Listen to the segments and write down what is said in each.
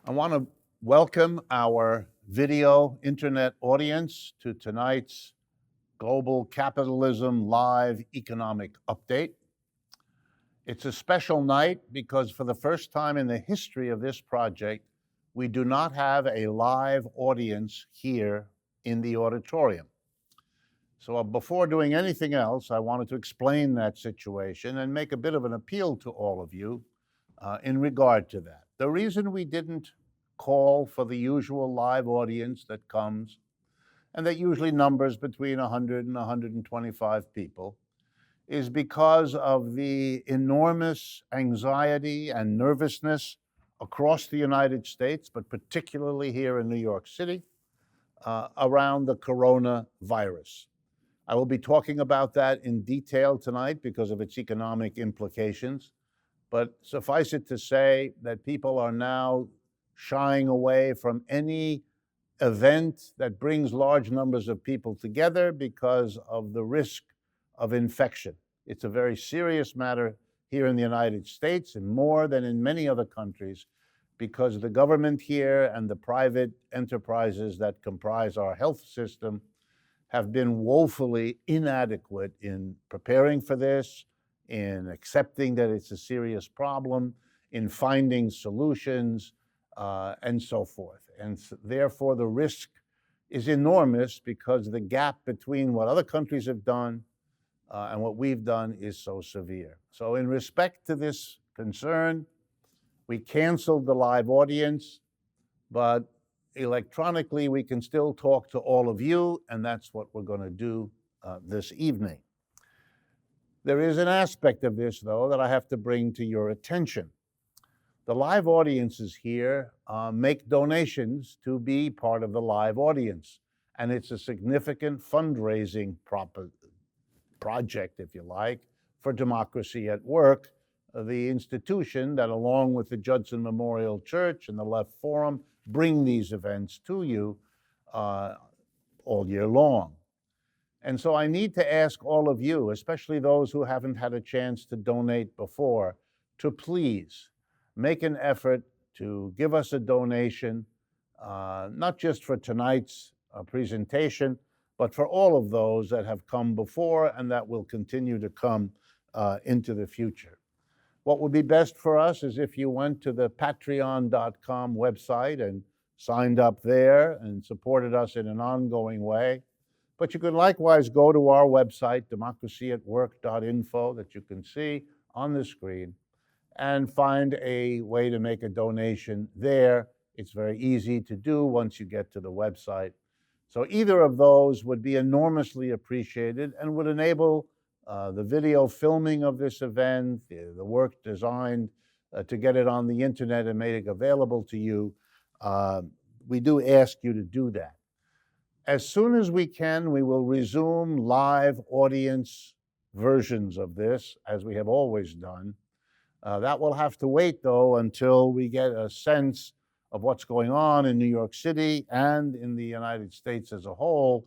I want to welcome our video internet audience to tonight's Global Capitalism Live Economic Update. It's a special night because for the first time in the history of this project, we do not have a live audience here in the auditorium. So before doing anything else, I wanted to explain that situation and make a bit of an appeal to all of you in regard to that. The reason we didn't call for the usual live audience that comes, and that usually numbers between 100 and 125 people, is because of the enormous anxiety and nervousness across the United States, but particularly here in New York City, around the coronavirus. I will be talking about that in detail tonight because of its economic implications, but suffice it to say that people are now shying away from any event that brings large numbers of people together because of the risk of infection. It's a very serious matter here in the United States and more than in many other countries because the government here and the private enterprises that comprise our health system have been woefully inadequate in preparing for this, in accepting that it's a serious problem, in finding solutions, and so forth. And therefore, the risk is enormous because the gap between what other countries have done and what we've done is so severe. So in respect to this concern, we canceled the live audience, but electronically we can still talk to all of you, and that's what we're going to do this evening. There is an aspect of this, though, that I have to bring to your attention. The live audiences here make donations to be part of the live audience, and it's a significant fundraising project, if you like, for Democracy at Work, the institution that, along with the Judson Memorial Church and the Left Forum, bring these events to you all year long. And so I need to ask all of you, especially those who haven't had a chance to donate before, to please make an effort to give us a donation, not just for tonight's presentation, but for all of those that have come before and that will continue to come into the future. What would be best for us is if you went to the patreon.com website and signed up there and supported us in an ongoing way. But you could likewise go to our website, democracyatwork.info, that you can see on the screen, and find a way to make a donation there. It's very easy to do once you get to the website. So either of those would be enormously appreciated and would enable the video filming of this event, the work designed to get it on the internet and make it available to you. We do ask you to do that. As soon as we can, we will resume live audience versions of this, as we have always done. That will have to wait, though, until we get a sense of what's going on in New York City and in the United States as a whole,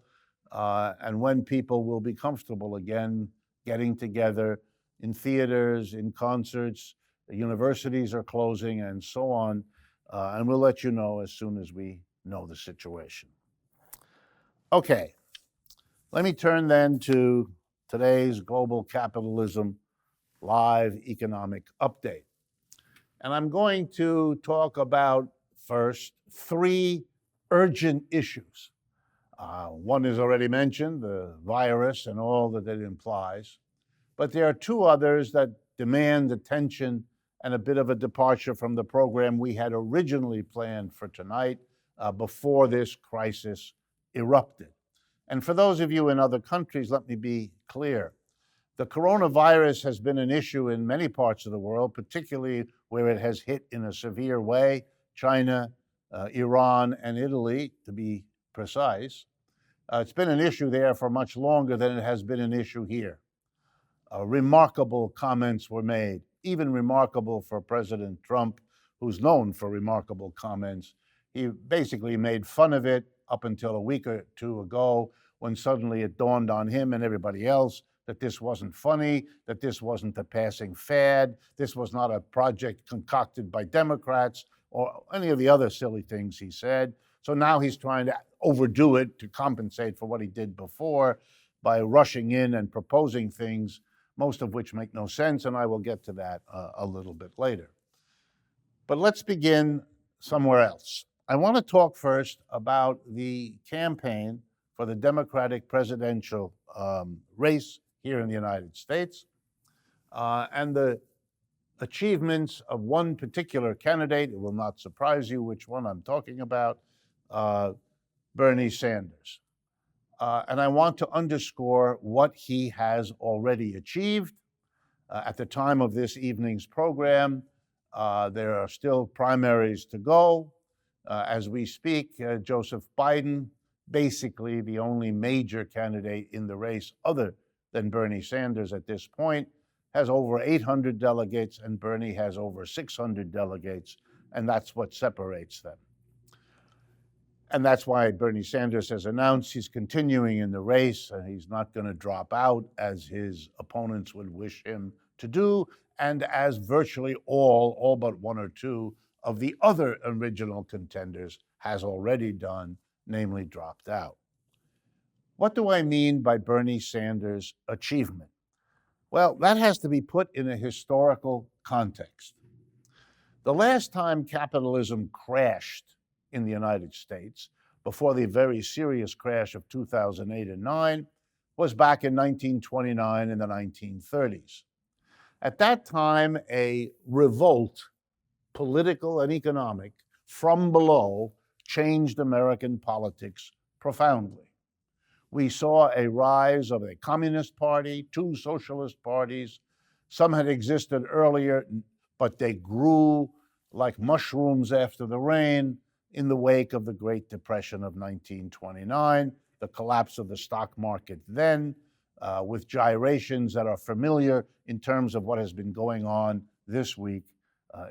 and when people will be comfortable again getting together in theaters, in concerts, the universities are closing, and so on. And we'll let you know as soon as we know the situation. Okay, let me turn then to today's Global Capitalism Live Economic Update. And I'm going to talk about first three urgent issues. One is already mentioned, the virus and all that it implies. But there are two others that demand attention and a bit of a departure from the program we had originally planned for tonight before this crisis erupted. And for those of you in other countries, let me be clear. The coronavirus has been an issue in many parts of the world, particularly where it has hit in a severe way, China, Iran, and Italy, to be precise. It's been an issue there for much longer than it has been an issue here. Remarkable comments were made, even remarkable for President Trump, who's known for remarkable comments. He basically made fun of it up until a week or two ago, when suddenly it dawned on him and everybody else that this wasn't funny, that this wasn't a passing fad, this was not a project concocted by Democrats or any of the other silly things he said. So now he's trying to overdo it to compensate for what he did before by rushing in and proposing things, most of which make no sense, and I will get to that a little bit later. But let's begin somewhere else. I want to talk first about the campaign for the Democratic presidential race here in the United States and the achievements of one particular candidate. It will not surprise you which one I'm talking about, Bernie Sanders. And I want to underscore what he has already achieved. At the time of this evening's program, there are still primaries to go. As we speak, Joseph Biden, basically the only major candidate in the race other than Bernie Sanders at this point, has over 800 delegates, and Bernie has over 600 delegates, and that's what separates them. And that's why Bernie Sanders has announced he's continuing in the race, and he's not going to drop out as his opponents would wish him to do, and as virtually all but one or two of the other original contenders has already done, namely dropped out. What do I mean by Bernie Sanders' achievement? Well, that has to be put in a historical context. The last time capitalism crashed in the United States, before the very serious crash of 2008 and 9, was back in 1929 in the 1930s. At that time, a revolt, political and economic, from below changed American politics profoundly. We saw a rise of a communist party, two socialist parties. Some had existed earlier, but they grew like mushrooms after the rain in the wake of the Great Depression of 1929, the collapse of the stock market then, with gyrations that are familiar in terms of what has been going on this week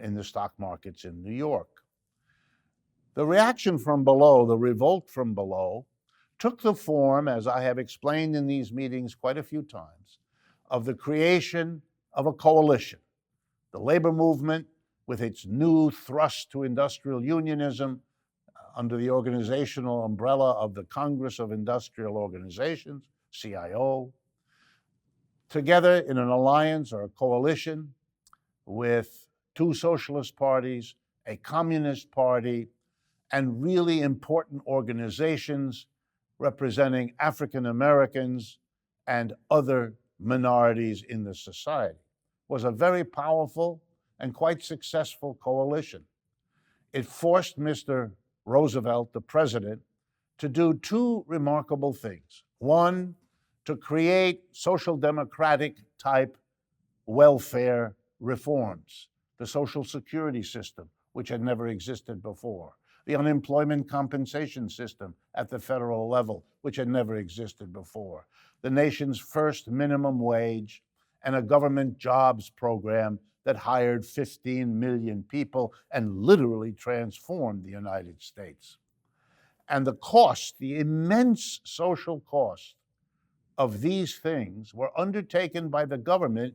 in the stock markets in New York. The reaction from below, the revolt from below, took the form, as I have explained in these meetings quite a few times, of the creation of a coalition. The labor movement, with its new thrust to industrial unionism, under the organizational umbrella of the Congress of Industrial Organizations, CIO, together in an alliance or a coalition with two socialist parties, a communist party, and really important organizations representing African Americans and other minorities in the society. It was a very powerful and quite successful coalition. It forced Mr. Roosevelt, the president, to do two remarkable things. One, to create social democratic type welfare reforms, the Social Security system, which had never existed before, the unemployment compensation system at the federal level, which had never existed before, the nation's first minimum wage, and a government jobs program that hired 15 million people and literally transformed the United States. And the cost, the immense social cost of these things were undertaken by the government,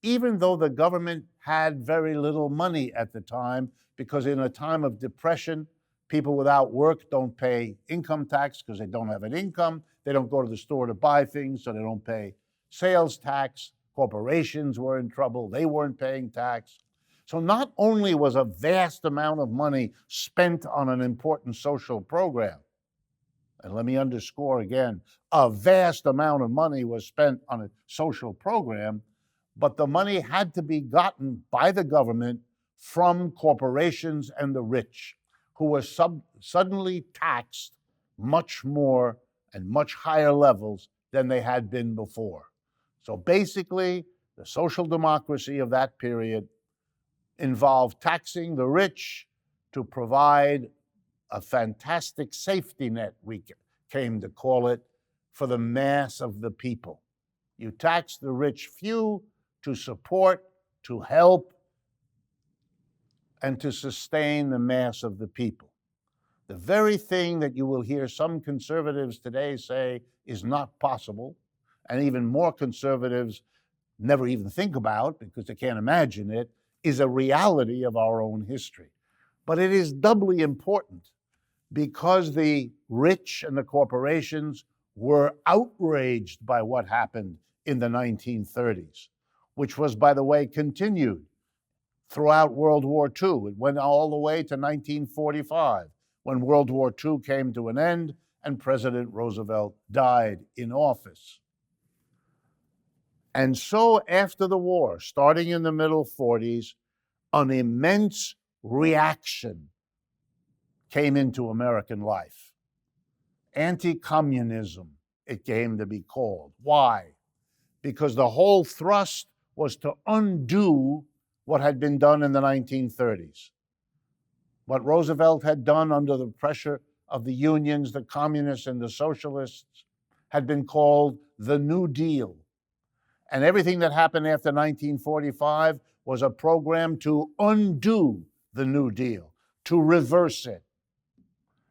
even though the government had very little money at the time, because in a time of depression, people without work don't pay income tax because they don't have an income. They don't go to the store to buy things, so they don't pay sales tax. Corporations were in trouble. They weren't paying tax. So not only was a vast amount of money spent on an important social program, and let me underscore again, a vast amount of money was spent on a social program, but the money had to be gotten by the government from corporations and the rich, who were suddenly taxed much more and much higher levels than they had been before. So basically, the social democracy of that period involved taxing the rich to provide a fantastic safety net, we came to call it, for the mass of the people. You tax the rich few to support, to help, and to sustain the mass of the people. The very thing that you will hear some conservatives today say is not possible, and even more conservatives never even think about because they can't imagine it, is a reality of our own history. But it is doubly important because the rich and the corporations were outraged by what happened in the 1930s, which was, by the way, continued throughout World War II. It went all the way to 1945, when World War II came to an end and President Roosevelt died in office. And so after the war, starting in the middle 40s, an immense reaction came into American life. Anti-communism, it came to be called. Why? Because the whole thrust was to undo what had been done in the 1930s. What Roosevelt had done under the pressure of the unions, the communists, and the socialists had been called the New Deal. And everything that happened after 1945 was a program to undo the New Deal, to reverse it.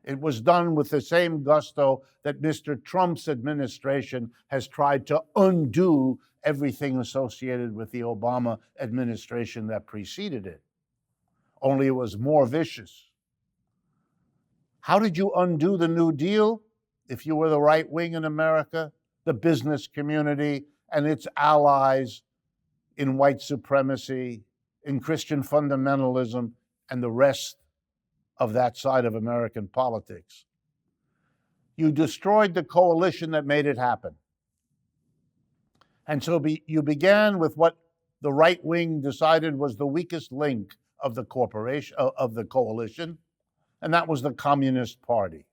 It was done with the same gusto that Mr. Trump's administration has tried to undo everything associated with the Obama administration that preceded it. Only it was more vicious. How did you undo the New Deal? If you were the right wing in America, the business community and its allies in white supremacy, in Christian fundamentalism, and the rest of that side of American politics. You destroyed the coalition that made it happen. And so you began with what the right wing decided was the weakest link of the coalition, and that was the Communist Party.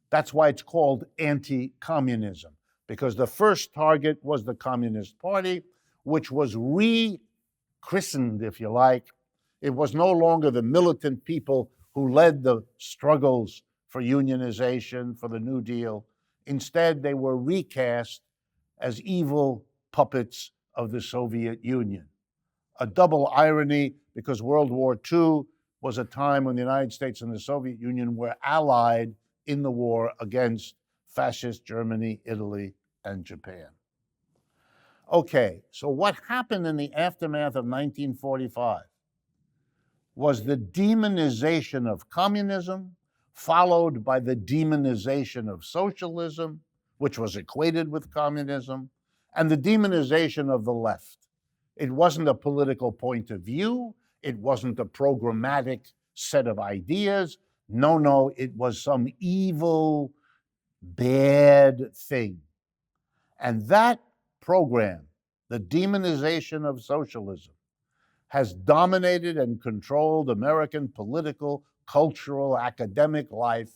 That's why it's called anti-communism, because the first target was the Communist Party, which was rechristened, if you like. It was no longer the militant people who led the struggles for unionization, for the New Deal. Instead, they were recast as evil puppets of the Soviet Union. A double irony, because World War II was a time when the United States and the Soviet Union were allied in the war against fascist Germany, Italy, and Japan. Okay, so what happened in the aftermath of 1945 was the demonization of communism, followed by the demonization of socialism, which was equated with communism, and the demonization of the left. It wasn't a political point of view. It wasn't a programmatic set of ideas. No, it was some evil, bad thing. And that program, the demonization of socialism, has dominated and controlled American political, cultural, academic life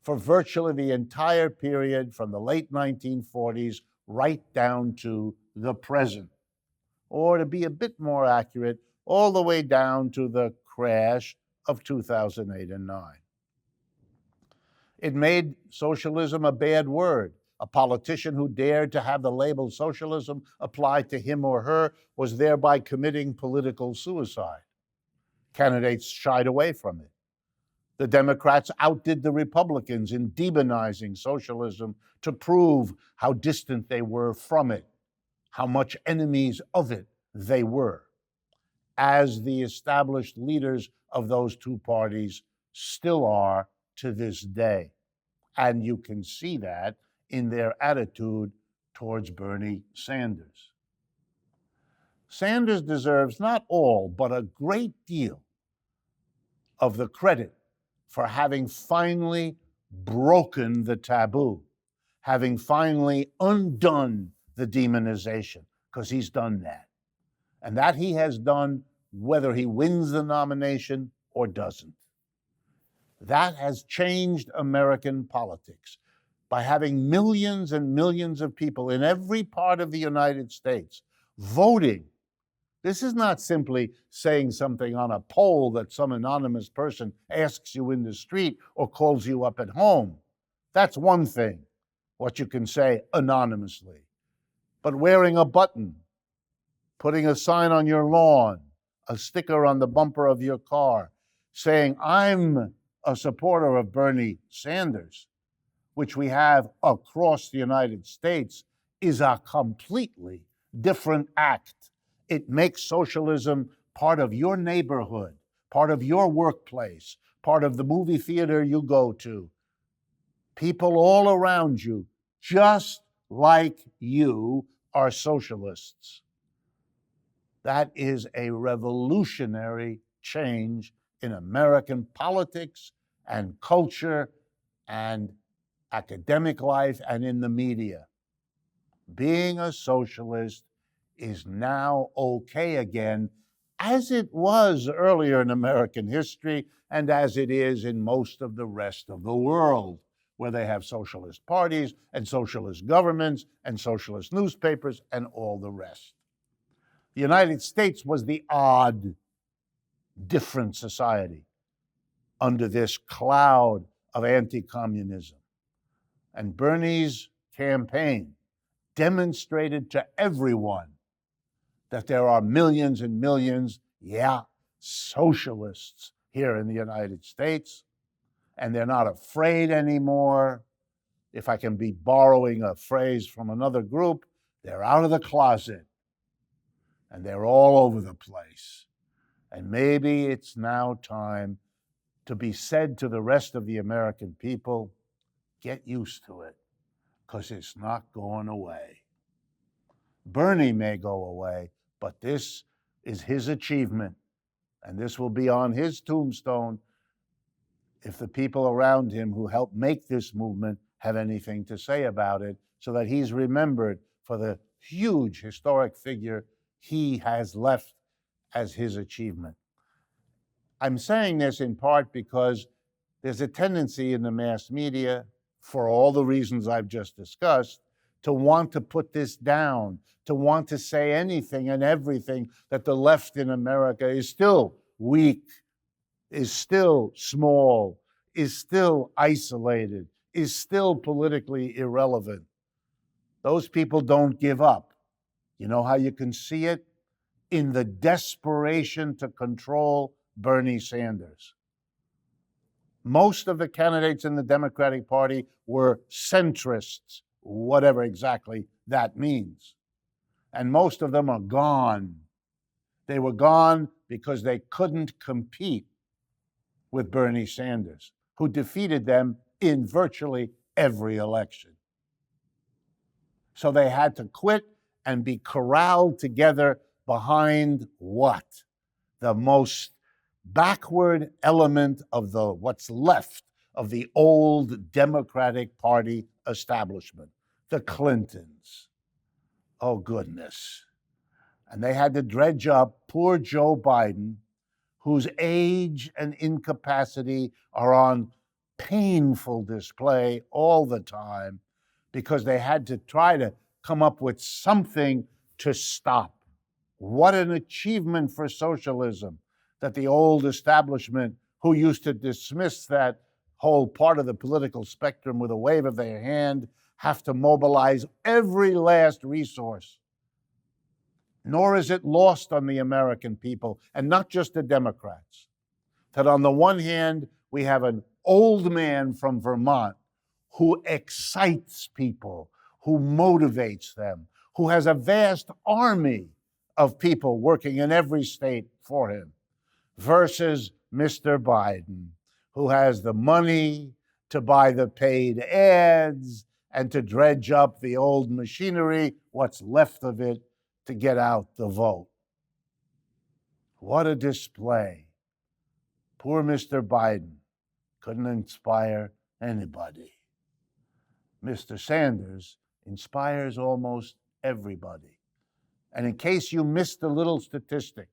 for virtually the entire period from the late 1940s right down to the present. Or to be a bit more accurate, all the way down to the crash of 2008 and 9. It made socialism a bad word. A politician who dared to have the label socialism applied to him or her was thereby committing political suicide. Candidates shied away from it. The Democrats outdid the Republicans in demonizing socialism to prove how distant they were from it, how much enemies of it they were, as the established leaders of those two parties still are to this day. And you can see that in their attitude towards Bernie Sanders. Sanders deserves not all, but a great deal of the credit for having finally broken the taboo, having finally undone the demonization, because he's done that. And that he has done whether he wins the nomination or doesn't. That has changed American politics by having millions and millions of people in every part of the United States voting. This is not simply saying something on a poll that some anonymous person asks you in the street or calls you up at home. That's one thing, what you can say anonymously. But wearing a button, putting a sign on your lawn, a sticker on the bumper of your car, saying, I'm a supporter of Bernie Sanders, which we have across the United States, is a completely different act. It makes socialism part of your neighborhood, part of your workplace, part of the movie theater you go to. People all around you, just like you, are socialists. That is a revolutionary change in American politics and culture and academic life and in the media. Being a socialist is now okay again, as it was earlier in American history and as it is in most of the rest of the world, where they have socialist parties and socialist governments and socialist newspapers and all the rest. The United States was the odd, different society under this cloud of anti-communism. And Bernie's campaign demonstrated to everyone that there are millions and millions, socialists here in the United States, and they're not afraid anymore. If I can be borrowing a phrase from another group, they're out of the closet, and they're all over the place. And maybe it's now time to be said to the rest of the American people, get used to it, because it's not going away. Bernie may go away, but this is his achievement, and this will be on his tombstone if the people around him who helped make this movement have anything to say about it, so that he's remembered for the huge historic figure he has left as his achievement. I'm saying this in part because there's a tendency in the mass media, for all the reasons I've just discussed, to want to put this down, to want to say anything and everything that the left in America is still weak, is still small, is still isolated, is still politically irrelevant. Those people don't give up. You know how you can see it? In the desperation to control Bernie Sanders. Most of the candidates in the Democratic Party were centrists, whatever exactly that means. And most of them are gone. They were gone because they couldn't compete with Bernie Sanders, who defeated them in virtually every election. So they had to quit and be corralled together behind what? The most backward element of what's left of the old Democratic Party establishment, the Clintons. Oh, goodness. And they had to dredge up poor Joe Biden, whose age and incapacity are on painful display all the time, because they had to try to come up with something to stop. What an achievement for socialism that the old establishment, who used to dismiss that whole part of the political spectrum with a wave of their hand, have to mobilize every last resource. Nor is it lost on the American people, and not just the Democrats, that on the one hand, we have an old man from Vermont who excites people, who motivates them, who has a vast army of people working in every state for him, versus Mr. Biden, who has the money to buy the paid ads and to dredge up the old machinery, what's left of it, to get out the vote. What a display. Poor Mr. Biden couldn't inspire anybody. Mr. Sanders inspires almost everybody. And in case you missed a little statistic,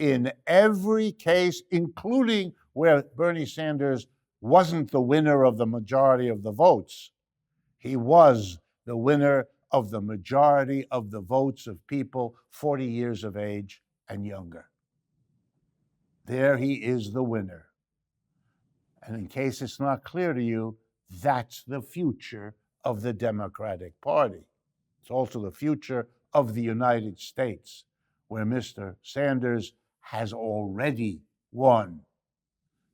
in every case, including where Bernie Sanders wasn't the winner of the majority of the votes, he was the winner of the majority of the votes of people 40 years of age and younger. There he is the winner. And in case it's not clear to you, that's the future of the Democratic Party. It's also the future of the United States, where Mr. Sanders has already won.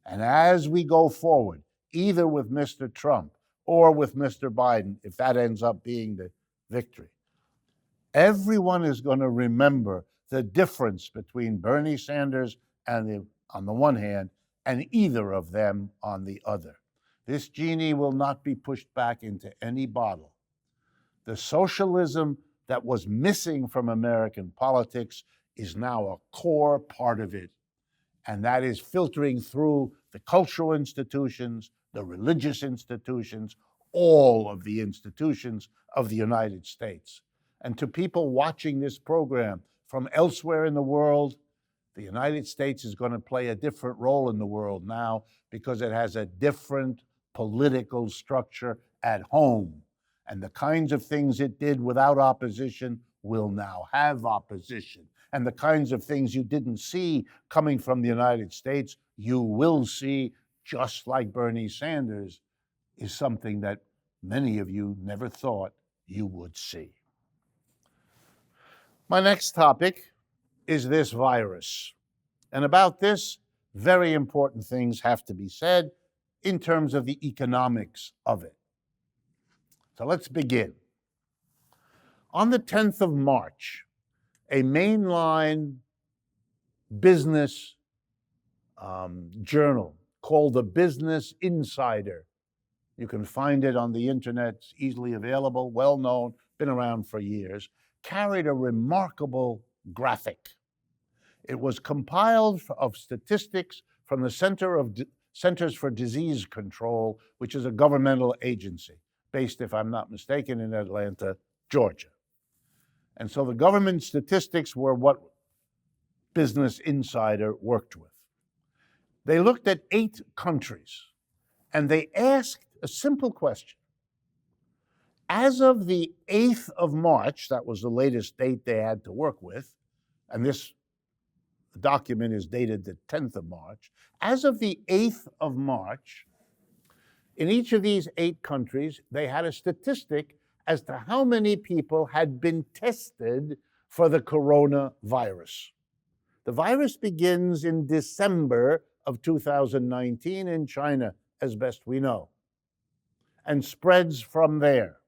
And as we go forward, either with Mr. Trump or with Mr. Biden, if that ends up being the victory, everyone is going to remember the difference between Bernie Sanders and the on the one hand and either of them on the other. This genie will not be pushed back into any bottle. The socialism that was missing from American politics is now a core part of it, and that is filtering through the cultural institutions, the religious institutions, all of the institutions of the United States. And to people watching this program from elsewhere in the world, the United States is going to play a different role in the world now because it has a different political structure at home. And the kinds of things it did without opposition will now have opposition. And the kinds of things you didn't see coming from the United States, you will see, just like Bernie Sanders, is something that many of you never thought you would see. My next topic is this virus. And about this, very important things have to be said in terms of the economics of it. So let's begin. On the 10th of March, a mainline business journal called the Business Insider, you can find it on the internet, it's easily available, well known, been around for years, carried a remarkable graphic. It was compiled of statistics from the Centers for Disease Control, which is a governmental agency based, if I'm not mistaken, in Atlanta, Georgia. And so the government statistics were what Business Insider worked with. They looked at 8 countries, and they asked a simple question. As of the 8th of March, that was the latest date they had to work with, and this document is dated the 10th of March. As of the 8th of March, in each of these 8 countries, they had a statistic as to how many people had been tested for the coronavirus. The virus begins in December of 2019 in China, as best we know, and spreads from there.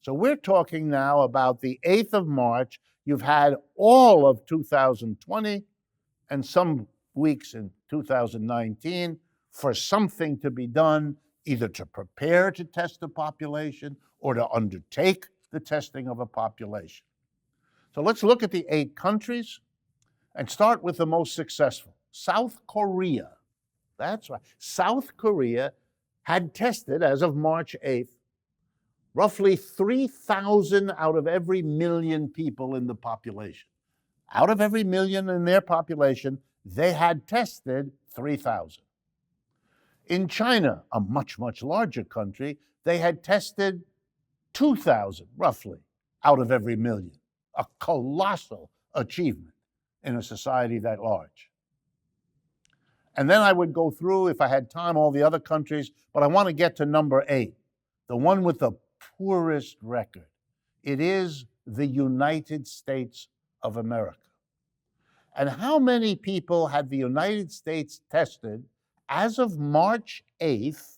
So we're talking now about the 8th of March. You've had all of 2020 and some weeks in 2019 for something to be done, either to prepare to test the population or to undertake the testing of a population. So let's look at the 8 countries and start with the most successful. South Korea. That's right. South Korea had tested, as of March 8th, roughly 3,000 out of every million people in the population. Out of every million in their population, they had tested 3,000. In China, a much, much larger country, they had tested 2,000, roughly, out of every million. A colossal achievement in a society that large. And then I would go through, if I had time, all the other countries, but I want to get to number 8, the one with the poorest record. It is the United States of America. And how many people had the United States tested as of March 8th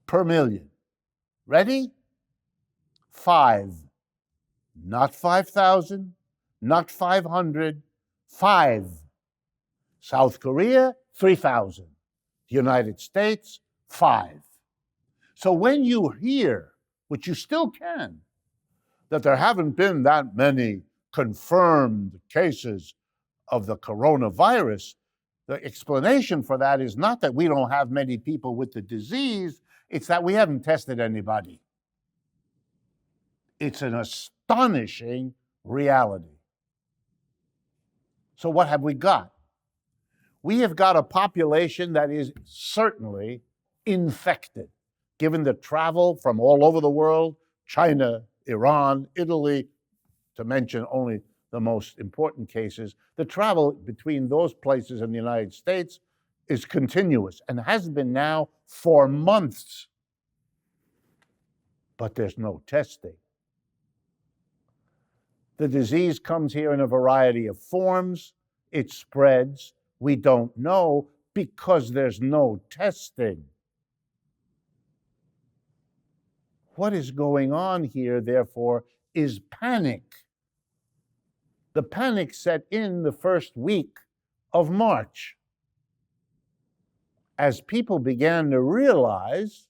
per million? Ready? 5. Not 5,000, not 500, 5. South Korea, 3,000. United States, 5. So when you hear, which you still can, that there haven't been that many confirmed cases of the coronavirus, the explanation for that is not that we don't have many people with the disease, it's that we haven't tested anybody. It's an astonishing reality. So what have we got? We have got a population that is certainly infected, given the travel from all over the world, China, Iran, Italy, to mention only the most important cases. The travel between those places and the United States is continuous and has been now for months. But there's no testing. The disease comes here in a variety of forms. It spreads. We don't know because there's no testing. What is going on here, therefore, is panic. The panic set in the first week of March. as people began to realize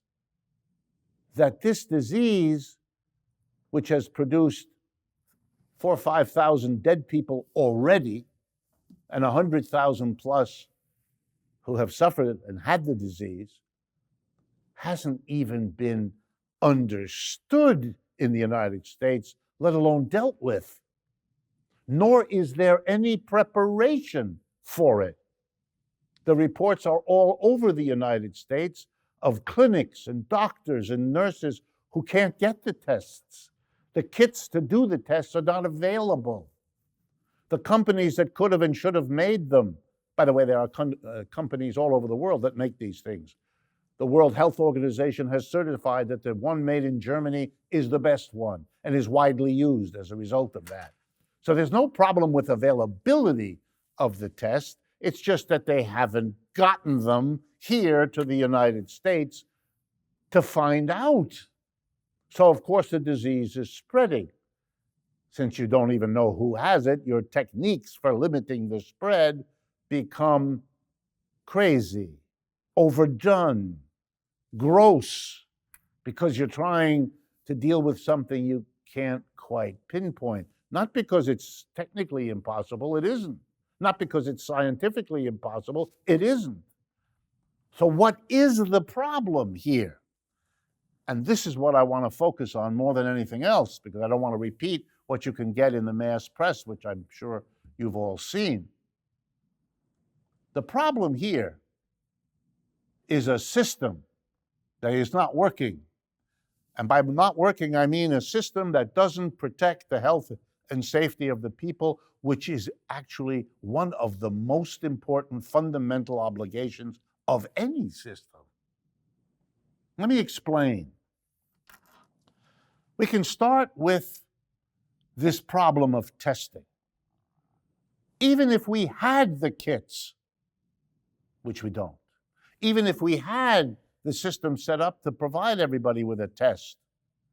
that this disease, which has produced 4,000 or 5,000 dead people already, and 100,000 plus who have suffered and had the disease, hasn't even been understood in the United States, let alone dealt with. Nor is there any preparation for it. The reports are all over the United States of clinics and doctors and nurses who can't get the tests. The kits to do the tests are not available. The companies that could have and should have made them, by the way, there are companies all over the world that make these things. The World Health Organization has certified that the one made in Germany is the best one and is widely used as a result of that. So there's no problem with availability of the test. It's just that they haven't gotten them here to the United States to find out. So, of course, the disease is spreading. Since you don't even know who has it, your techniques for limiting the spread become crazy, overdone, gross, because you're trying to deal with something you can't quite pinpoint. Not because it's technically impossible, it isn't. Not because it's scientifically impossible, it isn't. So what is the problem here? And this is what I want to focus on more than anything else, because I don't want to repeat what you can get in the mass press, which I'm sure you've all seen. The problem here is a system that is not working. And by not working, I mean a system that doesn't protect the health and safety of the people, which is actually one of the most important fundamental obligations of any system. Let me explain. We can start with this problem of testing. Even if we had the kits, which we don't, even if we had the system set up to provide everybody with a test,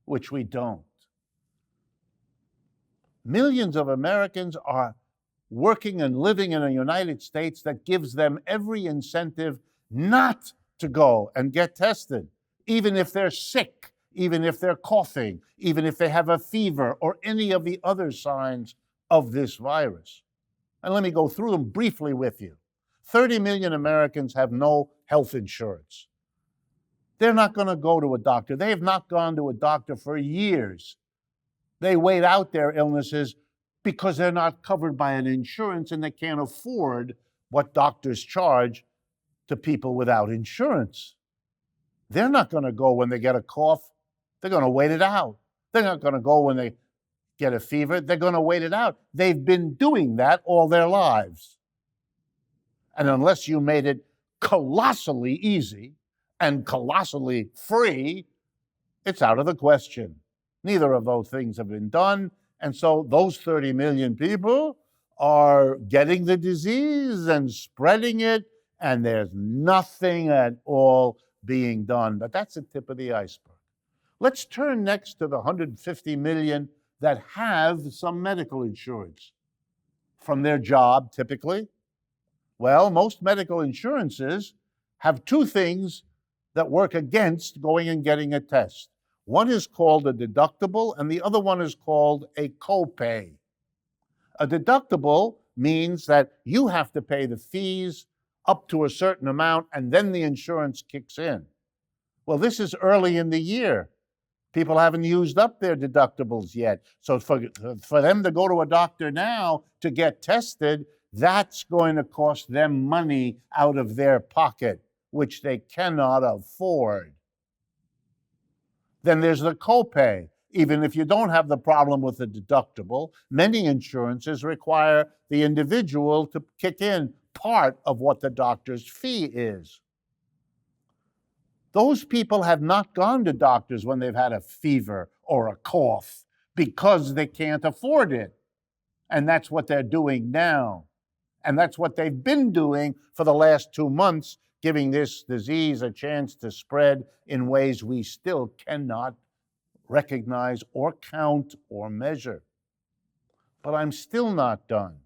which we don't, millions of Americans are working and living in a United States that gives them every incentive not to go and get tested, even if they're sick, even if they're coughing, even if they have a fever or any of the other signs of this virus. And let me go through them briefly with you. 30 million Americans have no health insurance. They're not going to go to a doctor. They have not gone to a doctor for years. They wait out their illnesses because they're not covered by an insurance and they can't afford what doctors charge to people without insurance. They're not going to go when they get a cough. They're going to wait it out. They're not going to go when they get a fever. They're going to wait it out. They've been doing that all their lives. And unless you made it colossally easy and colossally free, it's out of the question. Neither of those things have been done. And so those 30 million people are getting the disease and spreading it, and there's nothing at all being done. But that's the tip of the iceberg. Let's turn next to the 150 million that have some medical insurance from their job, typically. Well, most medical insurances have two things that work against going and getting a test. One is called a deductible, and the other one is called a copay. A deductible means that you have to pay the fees up to a certain amount, and then the insurance kicks in. Well, this is early in the year. People haven't used up their deductibles yet. So for them to go to a doctor now to get tested, that's going to cost them money out of their pocket, which they cannot afford. Then there's the copay. Even if you don't have the problem with the deductible, many insurances require the individual to kick in part of what the doctor's fee is. Those people have not gone to doctors when they've had a fever or a cough because they can't afford it. And that's what they're doing now. And that's what they've been doing for the last 2 months, giving this disease a chance to spread in ways we still cannot recognize or count or measure. But I'm still not done.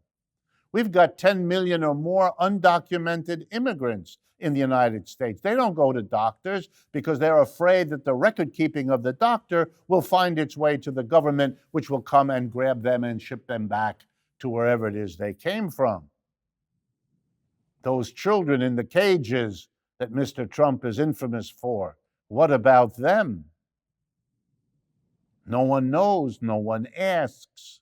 We've got 10 million or more undocumented immigrants in the United States. They don't go to doctors because they're afraid that the record keeping of the doctor will find its way to the government, which will come and grab them and ship them back to wherever it is they came from. Those children in the cages that Mr. Trump is infamous for, what about them? No one knows, no one asks.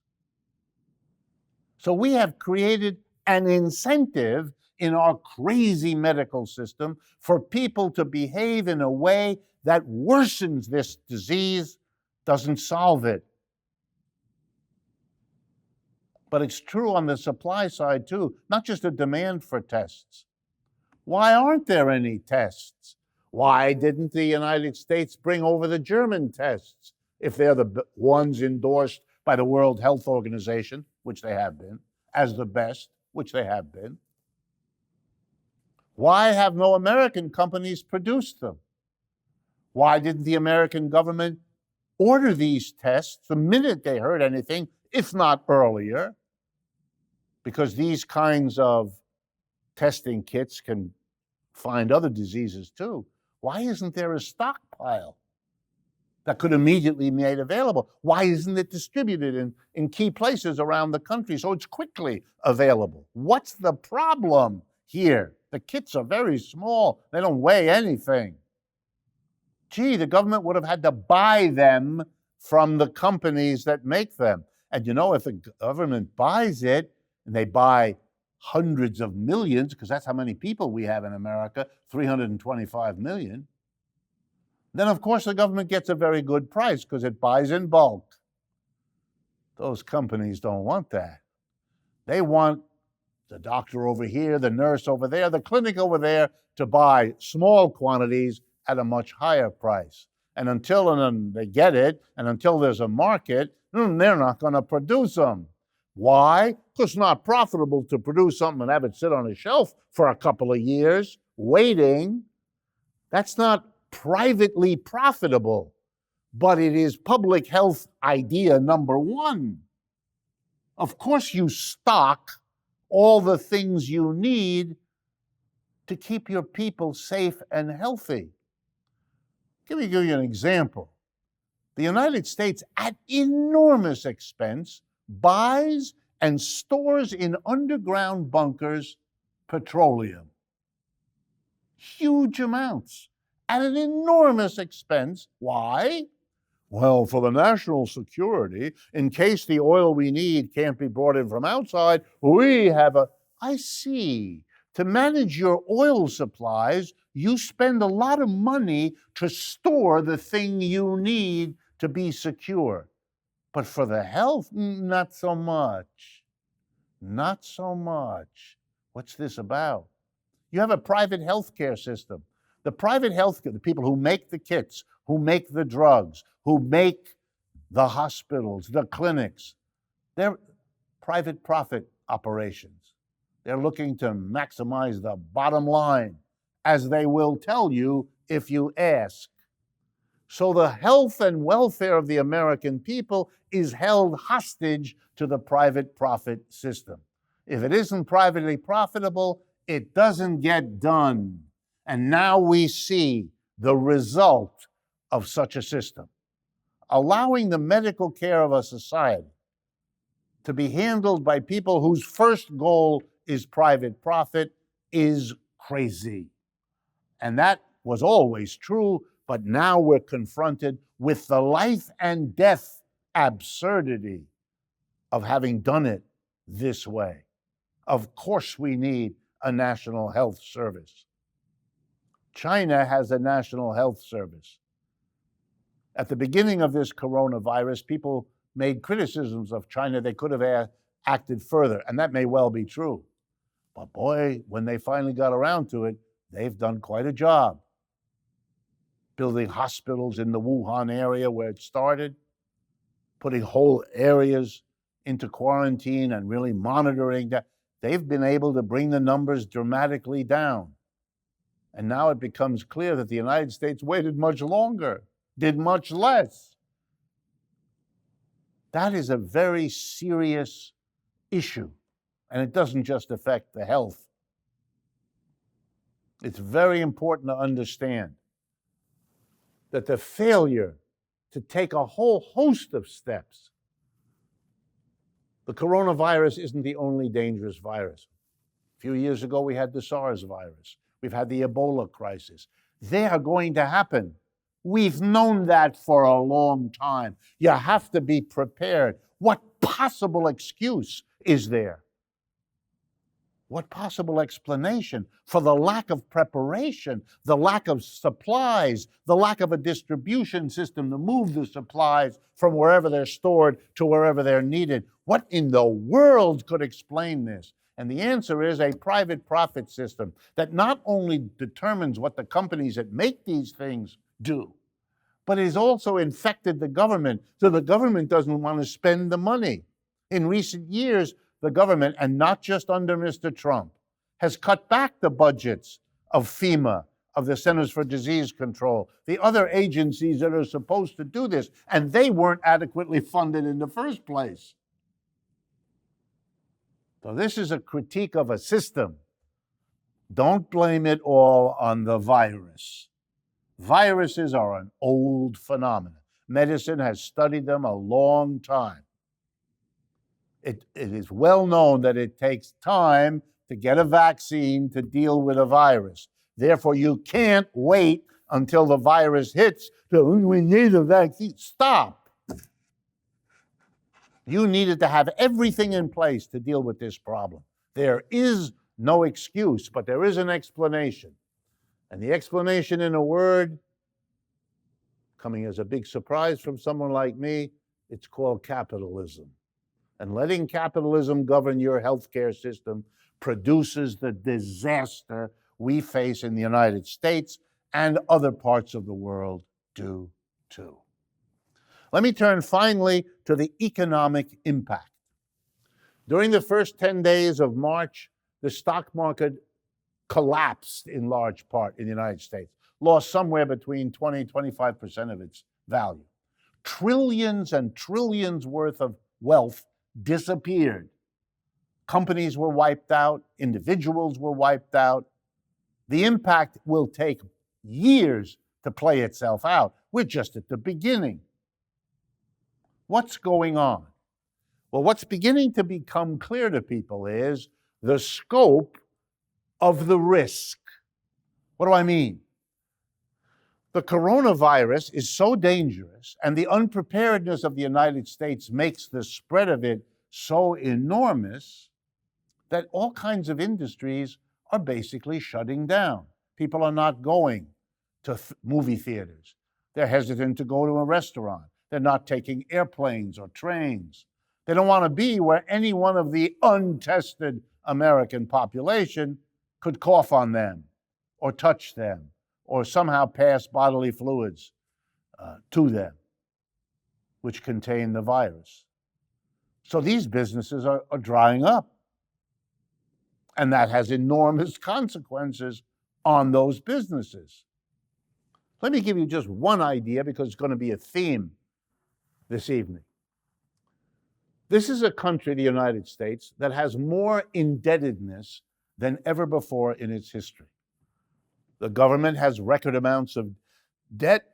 So we have created an incentive in our crazy medical system for people to behave in a way that worsens this disease, doesn't solve it. But it's true on the supply side too, not just a demand for tests. Why aren't there any tests? Why didn't the United States bring over the German tests if they're the ones endorsed by the World Health Organization, which they have been, as the best, which they have been? Why have no American companies produced them? Why didn't the American government order these tests the minute they heard anything, if not earlier? Because these kinds of testing kits can find other diseases too. Why isn't there a stockpile that could immediately be made available? Why isn't it distributed in key places around the country so it's quickly available? What's the problem here? The kits are very small. They don't weigh anything. Gee, the government would have had to buy them from the companies that make them. And you know, if the government buys it, and they buy hundreds of millions, because that's how many people we have in America, 325 million, then of course the government gets a very good price because it buys in bulk. Those companies don't want that. They want the doctor over here, the nurse over there, the clinic over there to buy small quantities at a much higher price. And until they get it, and until there's a market, they're not going to produce them. Why? Because it's not profitable to produce something and have it sit on a shelf for a couple of years waiting. That's not privately profitable, but it is public health idea number one. Of course, you stock all the things you need to keep your people safe and healthy. Let me give you an example. The United States, at enormous expense, buys and stores in underground bunkers petroleum. Huge amounts at an enormous expense. Why? Well, for the national security, in case the oil we need can't be brought in from outside, we have I see. To manage your oil supplies, you spend a lot of money to store the thing you need to be secure. But for the health, not so much. Not so much. What's this about? You have a private healthcare system. The private healthcare, the people who make the kits, who make the drugs, who make the hospitals, the clinics, they're private profit operations. They're looking to maximize the bottom line, as they will tell you if you ask. So the health and welfare of the American people is held hostage to the private profit system. If it isn't privately profitable, it doesn't get done. And now we see the result of such a system. Allowing the medical care of a society to be handled by people whose first goal is private profit is crazy. And that was always true, but now we're confronted with the life and death absurdity of having done it this way. Of course we need a national health service. China has a national health service. At the beginning of this coronavirus, people made criticisms of China. They could have acted further, and that may well be true. But boy, when they finally got around to it, they've done quite a job. Building hospitals in the Wuhan area where it started, putting whole areas into quarantine and really monitoring that. They've been able to bring the numbers dramatically down. And now it becomes clear that the United States waited much longer, did much less. That is a very serious issue. And it doesn't just affect the health. It's very important to understand that the failure to take a whole host of steps, the coronavirus isn't the only dangerous virus. A few years ago, we had the SARS virus. We've had the Ebola crisis. They are going to happen. We've known that for a long time. You have to be prepared. What possible excuse is there? What possible explanation for the lack of preparation, the lack of supplies, the lack of a distribution system to move the supplies from wherever they're stored to wherever they're needed? What in the world could explain this? And the answer is a private profit system that not only determines what the companies that make these things do, but has also infected the government, so the government doesn't want to spend the money. In recent years, the government, and not just under Mr. Trump, has cut back the budgets of FEMA, of the Centers for Disease Control, the other agencies that are supposed to do this, and they weren't adequately funded in the first place. So this is a critique of a system. Don't blame it all on the virus. Viruses are an old phenomenon. Medicine has studied them a long time. It is well known that it takes time to get a vaccine to deal with a virus. Therefore, you can't wait until the virus hits to, we need a vaccine. Stop. You needed to have everything in place to deal with this problem. There is no excuse, but there is an explanation. And the explanation, in a word, coming as a big surprise from someone like me, it's called capitalism. And letting capitalism govern your healthcare system produces the disaster we face in the United States, and other parts of the world do too. Let me turn finally to the economic impact. During the first 10 days of March, the stock market collapsed in large part in the United States, lost somewhere between 20 and 25% of its value. Trillions and trillions worth of wealth disappeared. Companies were wiped out, individuals were wiped out. The impact will take years to play itself out. We're just at the beginning. What's going on? Well, what's beginning to become clear to people is the scope of the risk. What do I mean? The coronavirus is so dangerous, and the unpreparedness of the United States makes the spread of it so enormous that all kinds of industries are basically shutting down. People are not going to movie theaters. They're hesitant to go to a restaurant. They're not taking airplanes or trains. They don't want to be where any one of the untested American population could cough on them or touch them or somehow pass bodily fluids to them, which contain the virus. So these businesses are drying up. And that has enormous consequences on those businesses. Let me give you just one idea, because it's going to be a theme this evening. This is a country, the United States, that has more indebtedness than ever before in its history. The government has record amounts of debt,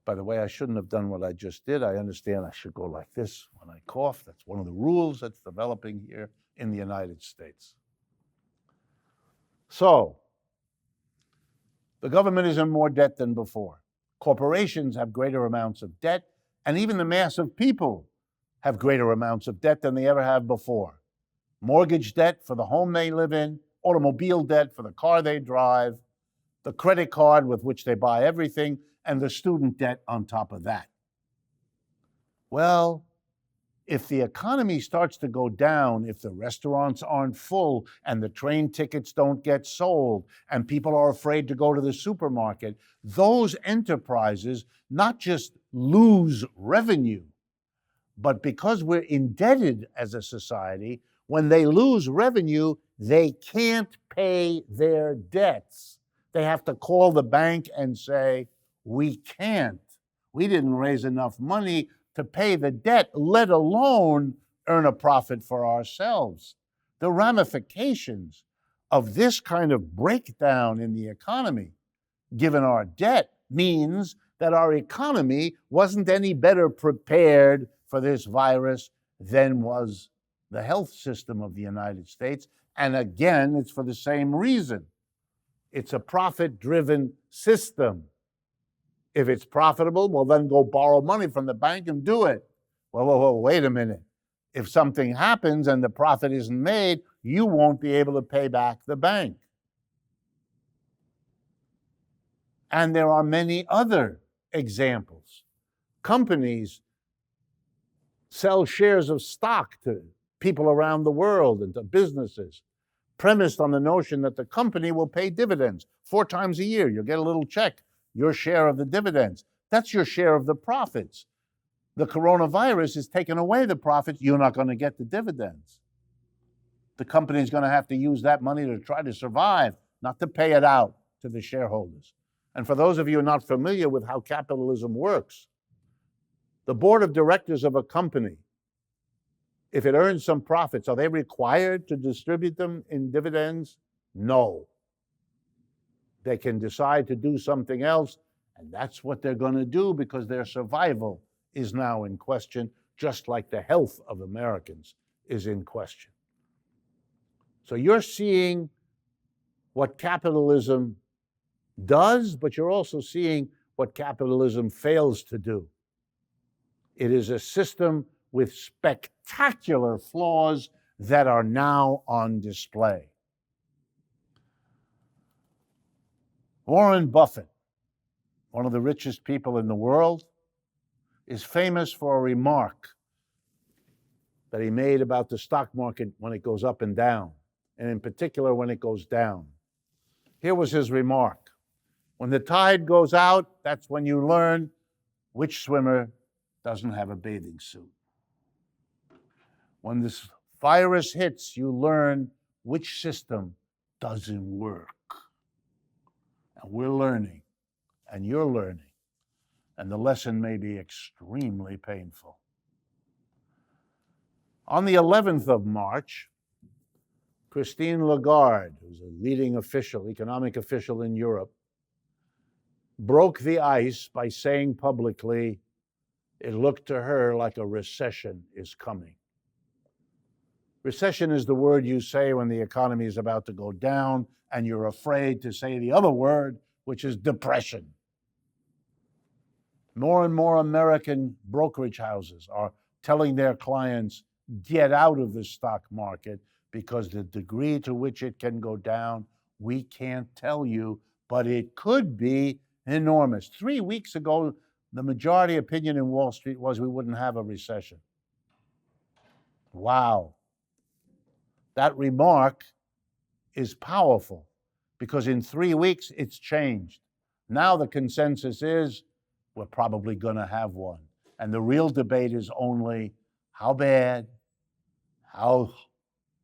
By the way, I shouldn't have done what I just did. I understand I should go like this when I cough. That's one of the rules that's developing here in the United States. So, the government is in more debt than before. Corporations have greater amounts of debt, and even the mass of people have greater amounts of debt than they ever have before. Mortgage debt for the home they live in, automobile debt for the car they drive, the credit card with which they buy everything, and the student debt on top of that. Well, if the economy starts to go down, if the restaurants aren't full and the train tickets don't get sold and people are afraid to go to the supermarket, those enterprises not just lose revenue, but because we're indebted as a society, when they lose revenue, they can't pay their debts. They have to call the bank and say, we can't. We didn't raise enough money to pay the debt, let alone earn a profit for ourselves. The ramifications of this kind of breakdown in the economy, given our debt, means that our economy wasn't any better prepared for this virus than was the health system of the United States. And again, it's for the same reason. It's a profit-driven system. If it's profitable, well, then go borrow money from the bank and do it. Well, wait a minute. If something happens and the profit isn't made, you won't be able to pay back the bank. And there are many other examples. Companies sell shares of stock to people around the world and to businesses, premised on the notion that the company will pay dividends 4 times a year. You'll get a little check, your share of the dividends. That's your share of the profits. The coronavirus has taken away the profits. You're not going to get the dividends. The company is going to have to use that money to try to survive, not to pay it out to the shareholders. And for those of you who are not familiar with how capitalism works, the board of directors of a company, if it earns some profits, are they required to distribute them in dividends? No. They can decide to do something else, and that's what they're going to do because their survival is now in question, just like the health of Americans is in question. So you're seeing what capitalism does, but you're also seeing what capitalism fails to do. It is a system with spectacular flaws that are now on display. Warren Buffett, one of the richest people in the world, is famous for a remark that he made about the stock market when it goes up and down, and in particular when it goes down. Here was his remark. When the tide goes out, that's when you learn which swimmer doesn't have a bathing suit. When this virus hits, you learn which system doesn't work. And we're learning, and you're learning, and the lesson may be extremely painful. On the 11th of March, Christine Lagarde, who's a leading official, economic official in Europe, broke the ice by saying publicly it looked to her like a recession is coming. Recession is the word you say when the economy is about to go down and you're afraid to say the other word, which is depression. More and more American brokerage houses are telling their clients, get out of the stock market because the degree to which it can go down, we can't tell you, but it could be enormous. 3 weeks ago, the majority opinion in Wall Street was we wouldn't have a recession. Wow. That remark is powerful because in 3 weeks it's changed. Now the consensus is we're probably going to have one. And the real debate is only how bad, how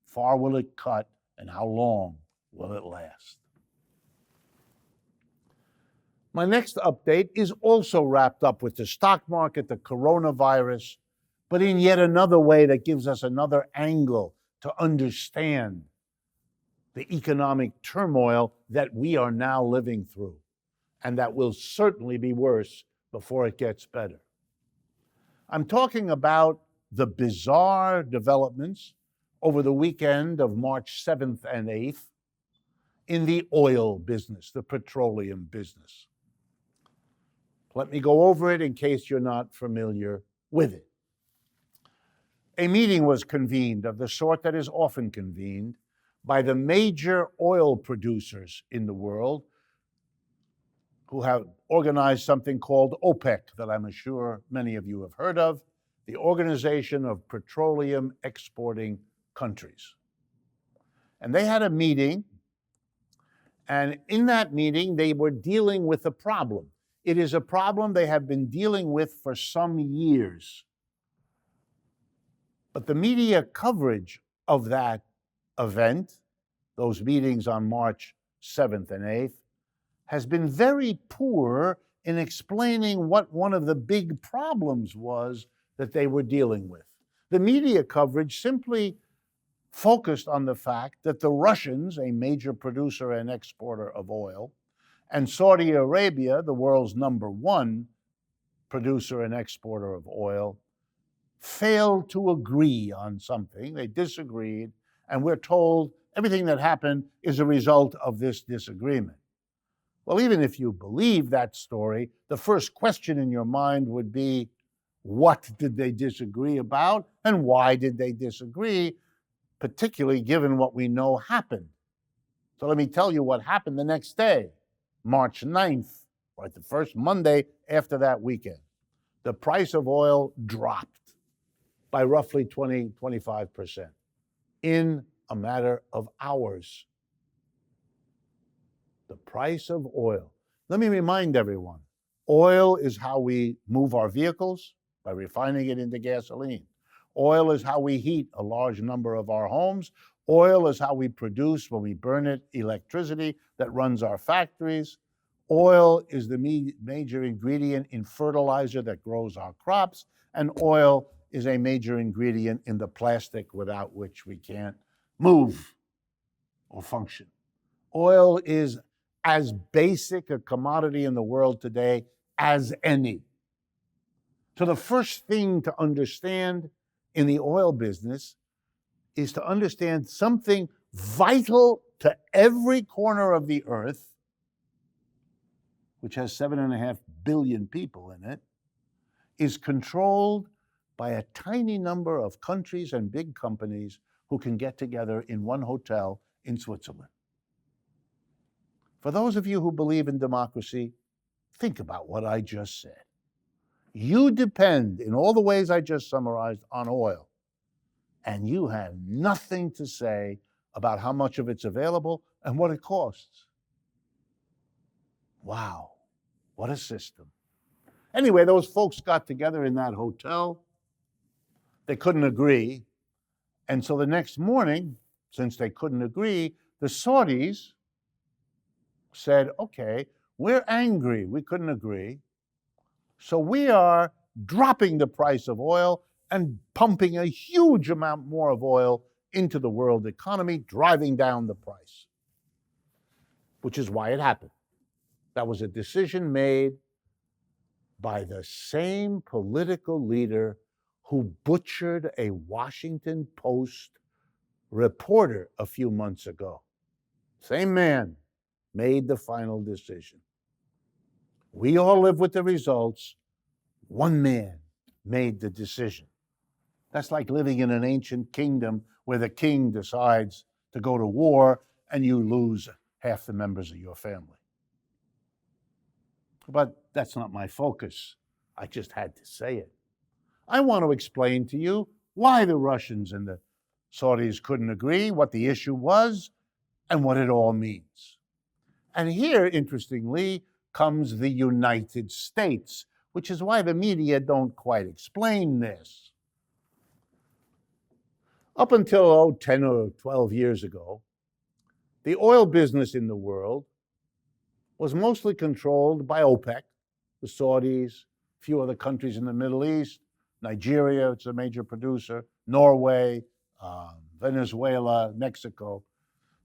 far will it cut, and how long will it last. My next update is also wrapped up with the stock market, the coronavirus, but in yet another way that gives us another angle to understand the economic turmoil that we are now living through, and that will certainly be worse before it gets better. I'm talking about the bizarre developments over the weekend of March 7th and 8th in the oil business, the petroleum business. Let me go over it in case you're not familiar with it. A meeting was convened of the sort that is often convened by the major oil producers in the world who have organized something called OPEC, that I'm sure many of you have heard of, the Organization of Petroleum Exporting Countries. And they had a meeting, and in that meeting, they were dealing with a problem. It is a problem they have been dealing with for some years. But the media coverage of that event, those meetings on March 7th and 8th, has been very poor in explaining what one of the big problems was that they were dealing with. The media coverage simply focused on the fact that the Russians, a major producer and exporter of oil, and Saudi Arabia, the world's #1 producer and exporter of oil, failed to agree on something. They disagreed, and we're told everything that happened is a result of this disagreement. Well, even if you believe that story, the first question in your mind would be, what did they disagree about, and why did they disagree, particularly given what we know happened? So let me tell you what happened the next day, March 9th, right, the first Monday after that weekend. The price of oil dropped by roughly 25% in a matter of hours. The price of oil. Let me remind everyone, oil is how we move our vehicles by refining it into gasoline. Oil is how we heat a large number of our homes. Oil is how we produce, when we burn it, electricity that runs our factories. Oil is the major ingredient in fertilizer that grows our crops, and oil is a major ingredient in the plastic without which we can't move or function. Oil is as basic a commodity in the world today as any. So the first thing to understand in the oil business is to understand something vital to every corner of the earth, which has 7.5 billion people in it, is controlled by a tiny number of countries and big companies who can get together in one hotel in Switzerland. For those of you who believe in democracy, think about what I just said. You depend, in all the ways I just summarized, on oil, and you have nothing to say about how much of it's available and what it costs. Wow, what a system. Anyway, those folks got together in that hotel. They couldn't agree. And so the next morning, since they couldn't agree, the Saudis said, okay, we're angry. We couldn't agree. So we are dropping the price of oil and pumping a huge amount more of oil into the world economy, driving down the price, which is why it happened. That was a decision made by the same political leader who butchered a Washington Post reporter a few months ago. Same man made the final decision. We all live with the results. One man made the decision. That's like living in an ancient kingdom where the king decides to go to war and you lose half the members of your family. But that's not my focus. I just had to say it. I want to explain to you why the Russians and the Saudis couldn't agree, what the issue was, and what it all means. And here, interestingly, comes the United States, which is why the media don't quite explain this. Up until 10 or 12 years ago, the oil business in the world was mostly controlled by OPEC, the Saudis, a few other countries in the Middle East, Nigeria, it's a major producer, Norway, Venezuela, Mexico.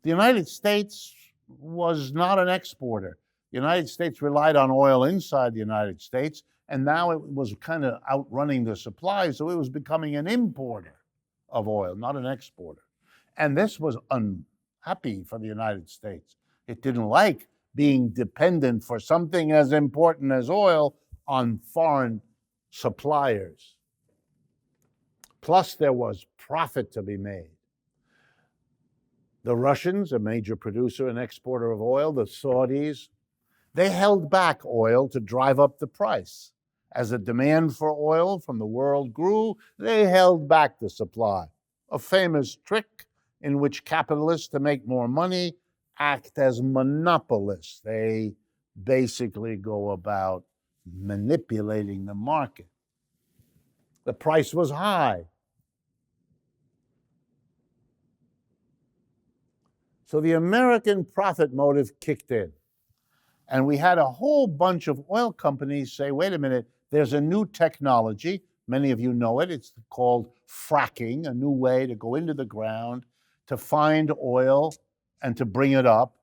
The United States was not an exporter. The United States relied on oil inside the United States, and now it was kind of outrunning the supply, so it was becoming an importer of oil, not an exporter. And this was unhappy for the United States. It didn't like being dependent for something as important as oil on foreign suppliers. Plus, there was profit to be made. The Russians, a major producer and exporter of oil, the Saudis, they held back oil to drive up the price. As the demand for oil from the world grew, they held back the supply. A famous trick in which capitalists, to make more money, act as monopolists. They basically go about manipulating the market. The price was high. So the American profit motive kicked in. And we had a whole bunch of oil companies say, wait a minute, there's a new technology. Many of you know it. It's called fracking, a new way to go into the ground to find oil and to bring it up.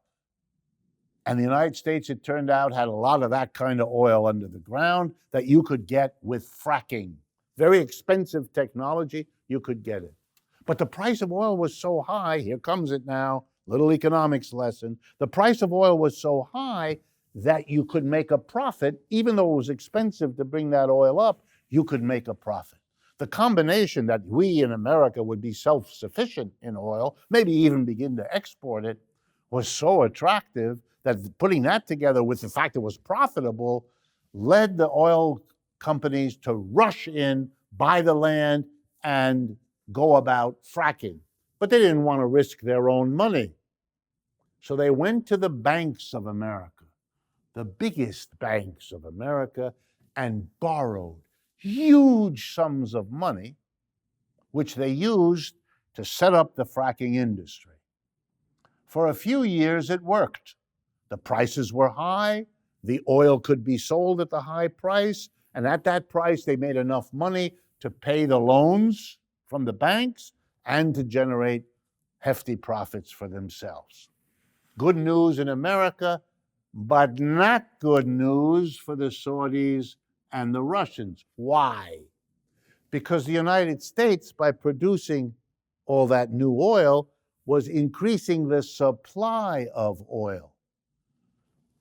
And the United States, it turned out, had a lot of that kind of oil under the ground that you could get with fracking. Very expensive technology, you could get it. But the price of oil was so high, here comes it now, little economics lesson. The price of oil was so high that you could make a profit, even though it was expensive to bring that oil up, you could make a profit. The combination that we in America would be self-sufficient in oil, maybe even begin to export it, was so attractive that putting that together with the fact it was profitable led the oil companies to rush in, buy the land, and go about fracking. But they didn't want to risk their own money. So they went to the banks of America, the biggest banks of America, and borrowed huge sums of money, which they used to set up the fracking industry. For a few years, it worked. The prices were high, the oil could be sold at the high price, and at that price, they made enough money to pay the loans from the banks and to generate hefty profits for themselves. Good news in America, but not good news for the Saudis and the Russians. Why? Because the United States, by producing all that new oil, was increasing the supply of oil.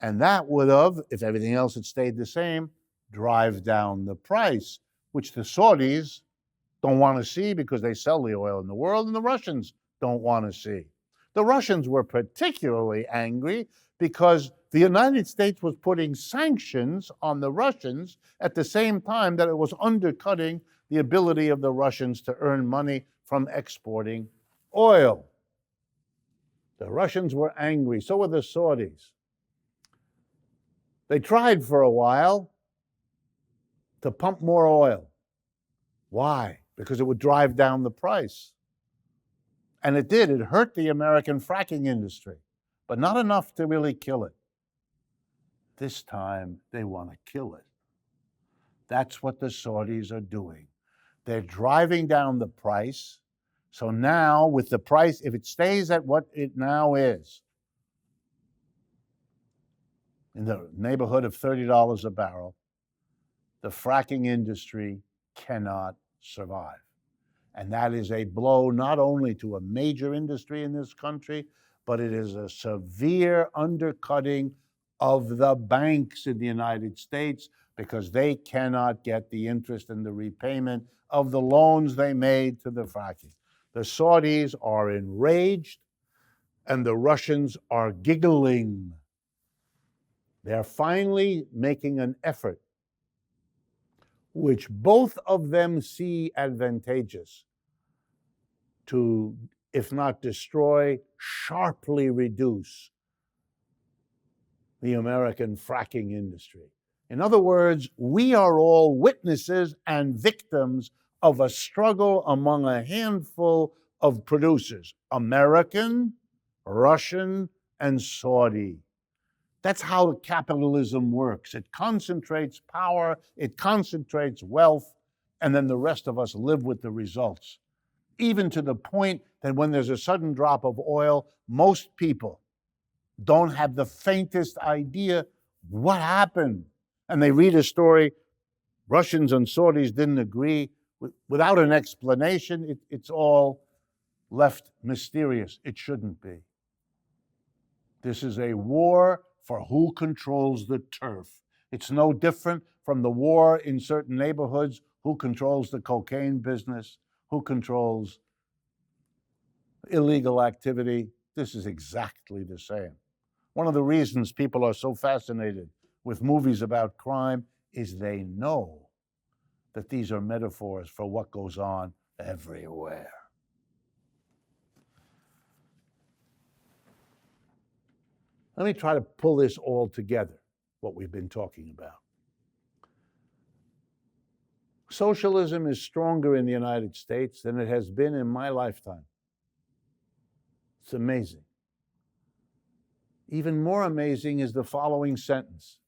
And that would have, if everything else had stayed the same, drive down the price, which the Saudis don't want to see because they sell the oil in the world, and the Russians don't want to see. The Russians were particularly angry because the United States was putting sanctions on the Russians at the same time that it was undercutting the ability of the Russians to earn money from exporting oil. The Russians were angry, so were the Saudis. They tried for a while to pump more oil. Why? Because it would drive down the price. And it did. It hurt the American fracking industry, but not enough to really kill it. This time, they want to kill it. That's what the Saudis are doing. They're driving down the price. So now, with the price, if it stays at what it now is, in the neighborhood of $30 a barrel, the fracking industry cannot survive. And that is a blow not only to a major industry in this country, but it is a severe undercutting of the banks in the United States because they cannot get the interest and the repayment of the loans they made to the fracking. The Saudis are enraged and the Russians are giggling. They're finally making an effort which both of them see advantageous to, if not destroy, sharply reduce the American fracking industry. In other words, we are all witnesses and victims of a struggle among a handful of producers, American, Russian, and Saudi. That's how capitalism works. It concentrates power, it concentrates wealth, and then the rest of us live with the results. Even to the point that when there's a sudden drop of oil, most people don't have the faintest idea what happened. And they read a story, Russians and Saudis didn't agree, without an explanation. It's all left mysterious. It shouldn't be. This is a war for who controls the turf. It's no different from the war in certain neighborhoods, who controls the cocaine business, who controls illegal activity. This is exactly the same. One of the reasons people are so fascinated with movies about crime is they know that these are metaphors for what goes on everywhere. Let me try to pull this all together, what we've been talking about. Socialism is stronger in the United States than it has been in my lifetime. It's amazing. Even more amazing is the following sentence.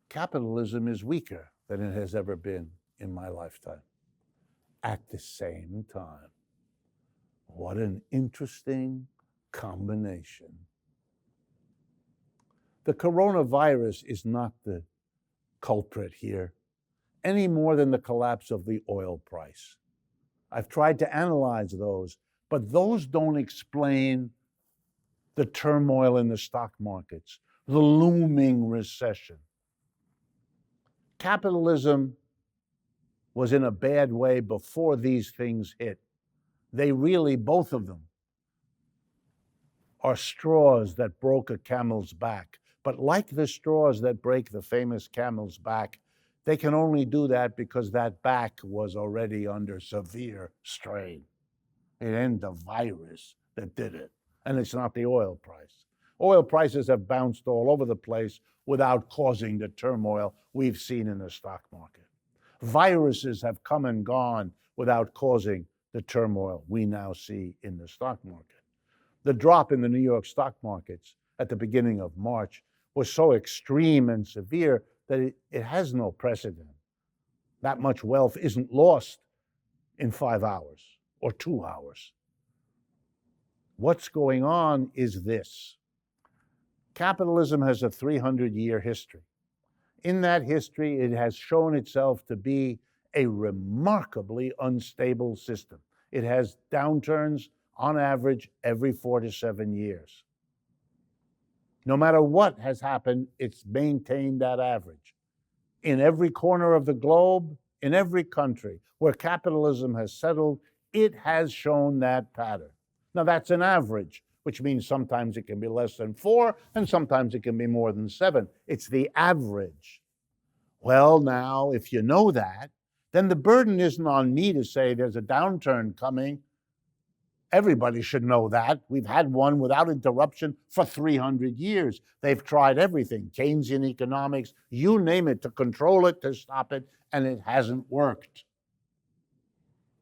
Capitalism is weaker than it has ever been in my lifetime. At the same time. What an interesting combination. The coronavirus is not the culprit here, any more than the collapse of the oil price. I've tried to analyze those, but those don't explain the turmoil in the stock markets, the looming recession. Capitalism was in a bad way before these things hit. They really, both of them, are straws that broke a camel's back. But like the straws that break the famous camel's back, they can only do that because that back was already under severe strain. It ain't the virus that did it, and it's not the oil price. Oil prices have bounced all over the place without causing the turmoil we've seen in the stock market. Viruses have come and gone without causing the turmoil we now see in the stock market. The drop in the New York stock markets at the beginning of March was so extreme and severe that it has no precedent. That much wealth isn't lost in 5 hours or 2 hours. What's going on is this. Capitalism has a 300-year history. In that history, it has shown itself to be a remarkably unstable system. It has downturns on average every 4 to 7 years. No matter what has happened, it's maintained that average. In every corner of the globe, in every country where capitalism has settled, it has shown that pattern. Now that's an average, which means sometimes it can be less than 4 and sometimes it can be more than 7. It's the average. Well, now, if you know that, then the burden isn't on me to say there's a downturn coming. Everybody should know that. We've had one without interruption for 300 years. They've tried everything, Keynesian economics, you name it, to control it, to stop it, and it hasn't worked.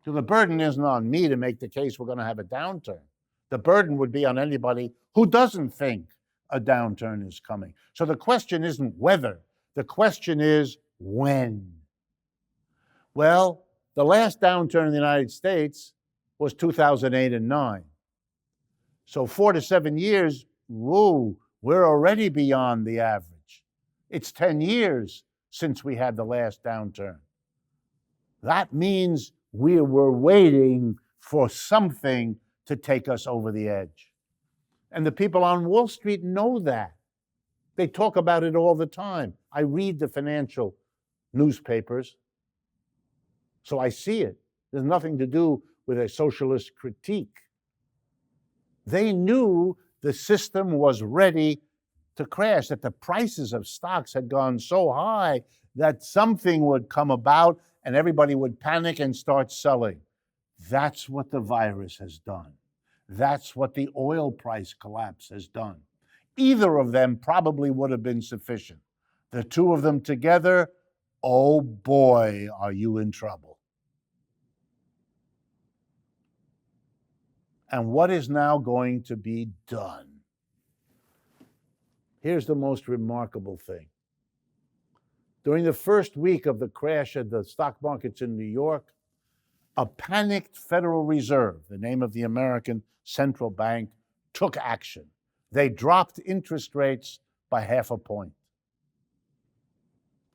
So the burden isn't on me to make the case we're going to have a downturn. The burden would be on anybody who doesn't think a downturn is coming. So the question isn't whether, the question is when. Well, the last downturn in the United States was 2008 and 9. So 4 to 7 years, whoa, we're already beyond the average. It's 10 years since we had the last downturn. That means we were waiting for something to take us over the edge. And the people on Wall Street know that. They talk about it all the time. I read the financial newspapers, so I see it. There's nothing to do with a socialist critique. They knew the system was ready to crash, that the prices of stocks had gone so high that something would come about and everybody would panic and start selling. That's what the virus has done. That's what the oil price collapse has done. Either of them probably would have been sufficient. The two of them together, oh boy, are you in trouble. And what is now going to be done? Here's the most remarkable thing. During the first week of the crash of the stock markets in New York, a panicked Federal Reserve, the name of the American central bank, took action. They dropped interest rates by 0.5 point.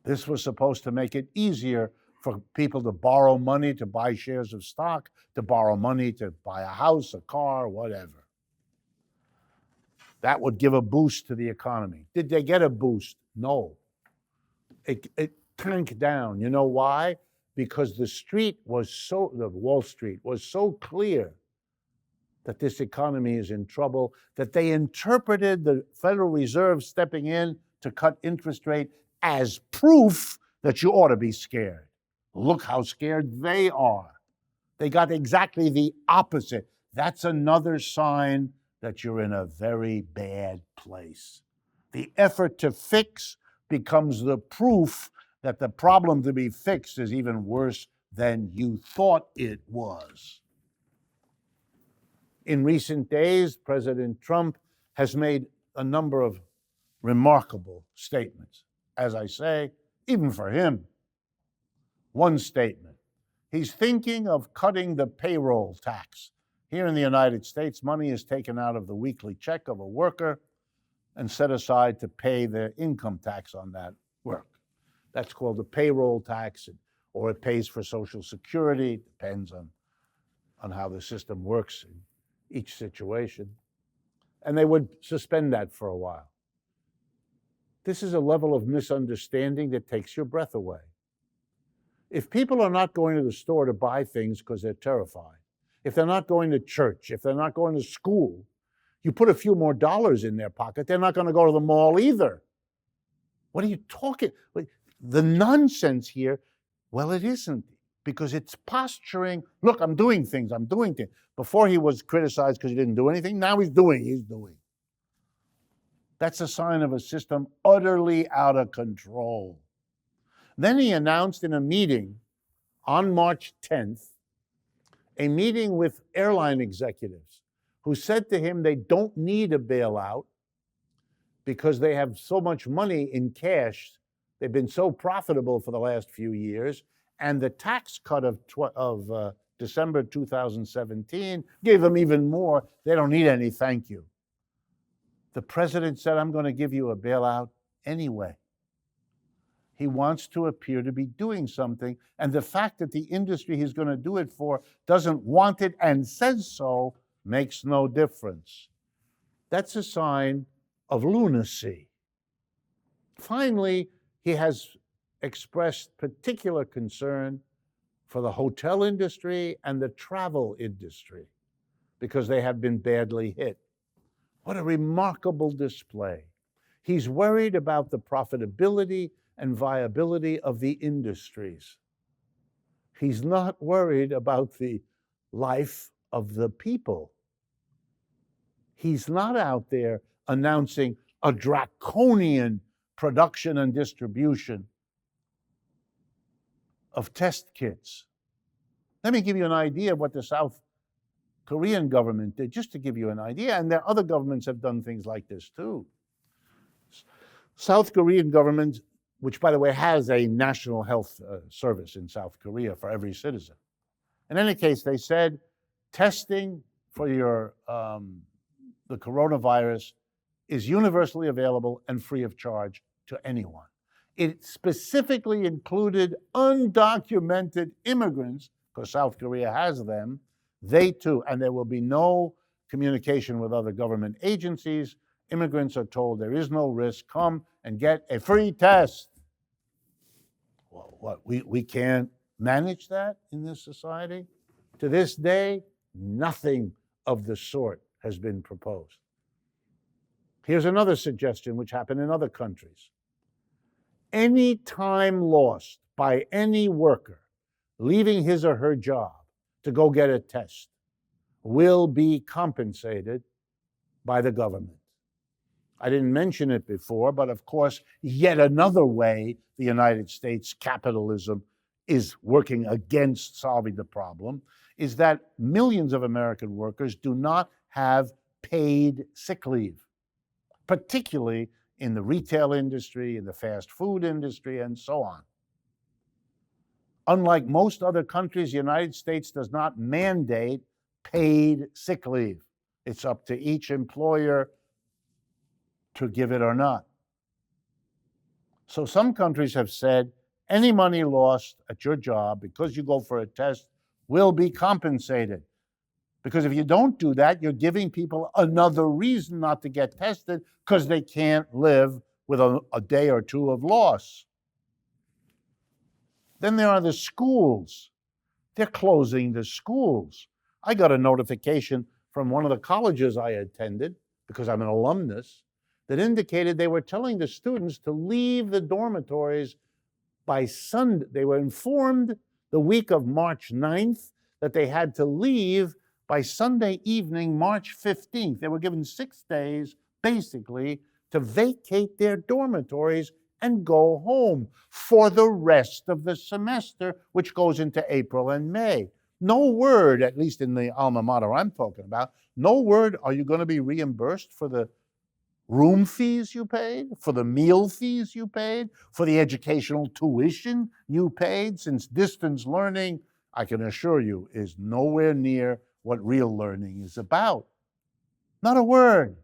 This was supposed to make it easier for people to borrow money to buy shares of stock, to borrow money to buy a house, a car, whatever. That would give a boost to the economy. Did they get a boost? No. It tanked down. You know why? Because the Wall Street was so clear that this economy is in trouble that they interpreted the Federal Reserve stepping in to cut interest rate as proof that you ought to be scared. Look how scared they are. They got exactly the opposite. That's another sign that you're in a very bad place. The effort to fix becomes the proof that the problem to be fixed is even worse than you thought it was. In recent days, President Trump has made a number of remarkable statements. As I say, even for him, one statement. He's thinking of cutting the payroll tax. Here in the United States, money is taken out of the weekly check of a worker and set aside to pay the income tax on that work. That's called the payroll tax, or it pays for Social Security. It depends on how the system works in each situation. And they would suspend that for a while. This is a level of misunderstanding that takes your breath away. If people are not going to the store to buy things because they're terrified, if they're not going to church, if they're not going to school, you put a few more dollars in their pocket, they're not going to go to the mall either. What are you talking? The nonsense here, well, it isn't, because it's posturing. Look, I'm doing things. Before he was criticized because he didn't do anything. Now he's doing. That's a sign of a system utterly out of control. Then he announced in a meeting on March 10th, a meeting with airline executives who said to him they don't need a bailout because they have so much money in cash. They've been so profitable for the last few years, and the tax cut of December 2017 gave them even more. They don't need any, thank you. The president said, I'm going to give you a bailout anyway. He wants to appear to be doing something, and the fact that the industry he's going to do it for doesn't want it and says so makes no difference. That's a sign of lunacy. Finally, he has expressed particular concern for the hotel industry and the travel industry because they have been badly hit. What a remarkable display. He's worried about the profitability and viability of the industries. He's not worried about the life of the people. He's not out there announcing a draconian production and distribution of test kits. Let me give you an idea of what the South Korean government did, just to give you an idea, and there other governments have done things like this too. South Korean government, which by the way has a national health service in South Korea for every citizen. In any case, they said testing for the coronavirus is universally available and free of charge to anyone. It specifically included undocumented immigrants, because South Korea has them, they too, and there will be no communication with other government agencies. Immigrants are told there is no risk, come and get a free test. Well, what, we can't manage that in this society? To this day, nothing of the sort has been proposed. Here's another suggestion which happened in other countries. Any time lost by any worker leaving his or her job to go get a test will be compensated by the government. I didn't mention it before, but of course, yet another way the United States capitalism is working against solving the problem is that millions of American workers do not have paid sick leave, particularly in the retail industry, in the fast food industry, and so on. Unlike most other countries, the United States does not mandate paid sick leave. It's up to each employer to give it or not. So some countries have said any money lost at your job because you go for a test will be compensated. Because if you don't do that, you're giving people another reason not to get tested because they can't live with a day or two of loss. Then there are the schools. They're closing the schools. I got a notification from one of the colleges I attended, because I'm an alumnus, that indicated they were telling the students to leave the dormitories by Sunday. They were informed the week of March 9th that they had to leave by Sunday evening, March 15th. They were given 6 days, basically, to vacate their dormitories and go home for the rest of the semester, which goes into April and May. No word, at least in the alma mater I'm talking about, no word, are you going to be reimbursed for the room fees you paid, for the meal fees you paid, for the educational tuition you paid, since distance learning, I can assure you, is nowhere near what real learning is about. Not a word.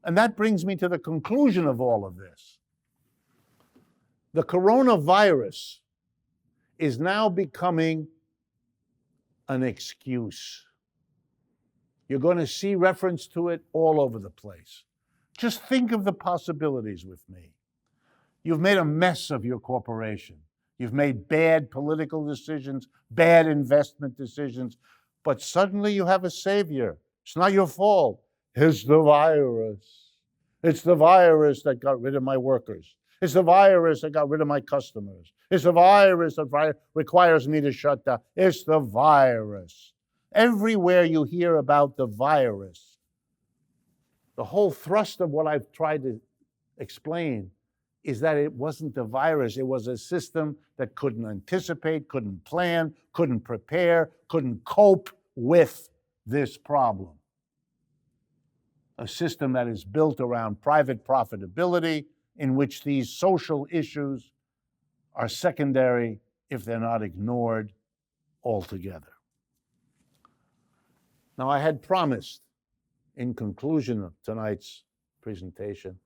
And that brings me to the conclusion of all of this. The coronavirus is now becoming an excuse. You're going to see reference to it all over the place. Just think of the possibilities with me. You've made a mess of your corporation. You've made bad political decisions, bad investment decisions, but suddenly you have a savior. It's not your fault. It's the virus. It's the virus that got rid of my workers. It's the virus that got rid of my customers. It's the virus that requires me to shut down. It's the virus. Everywhere you hear about the virus, the whole thrust of what I've tried to explain is that it wasn't the virus. It was a system that couldn't anticipate, couldn't plan, couldn't prepare, couldn't cope with this problem. A system that is built around private profitability, in which these social issues are secondary if they're not ignored altogether. Now, I had promised, in conclusion of tonight's presentation,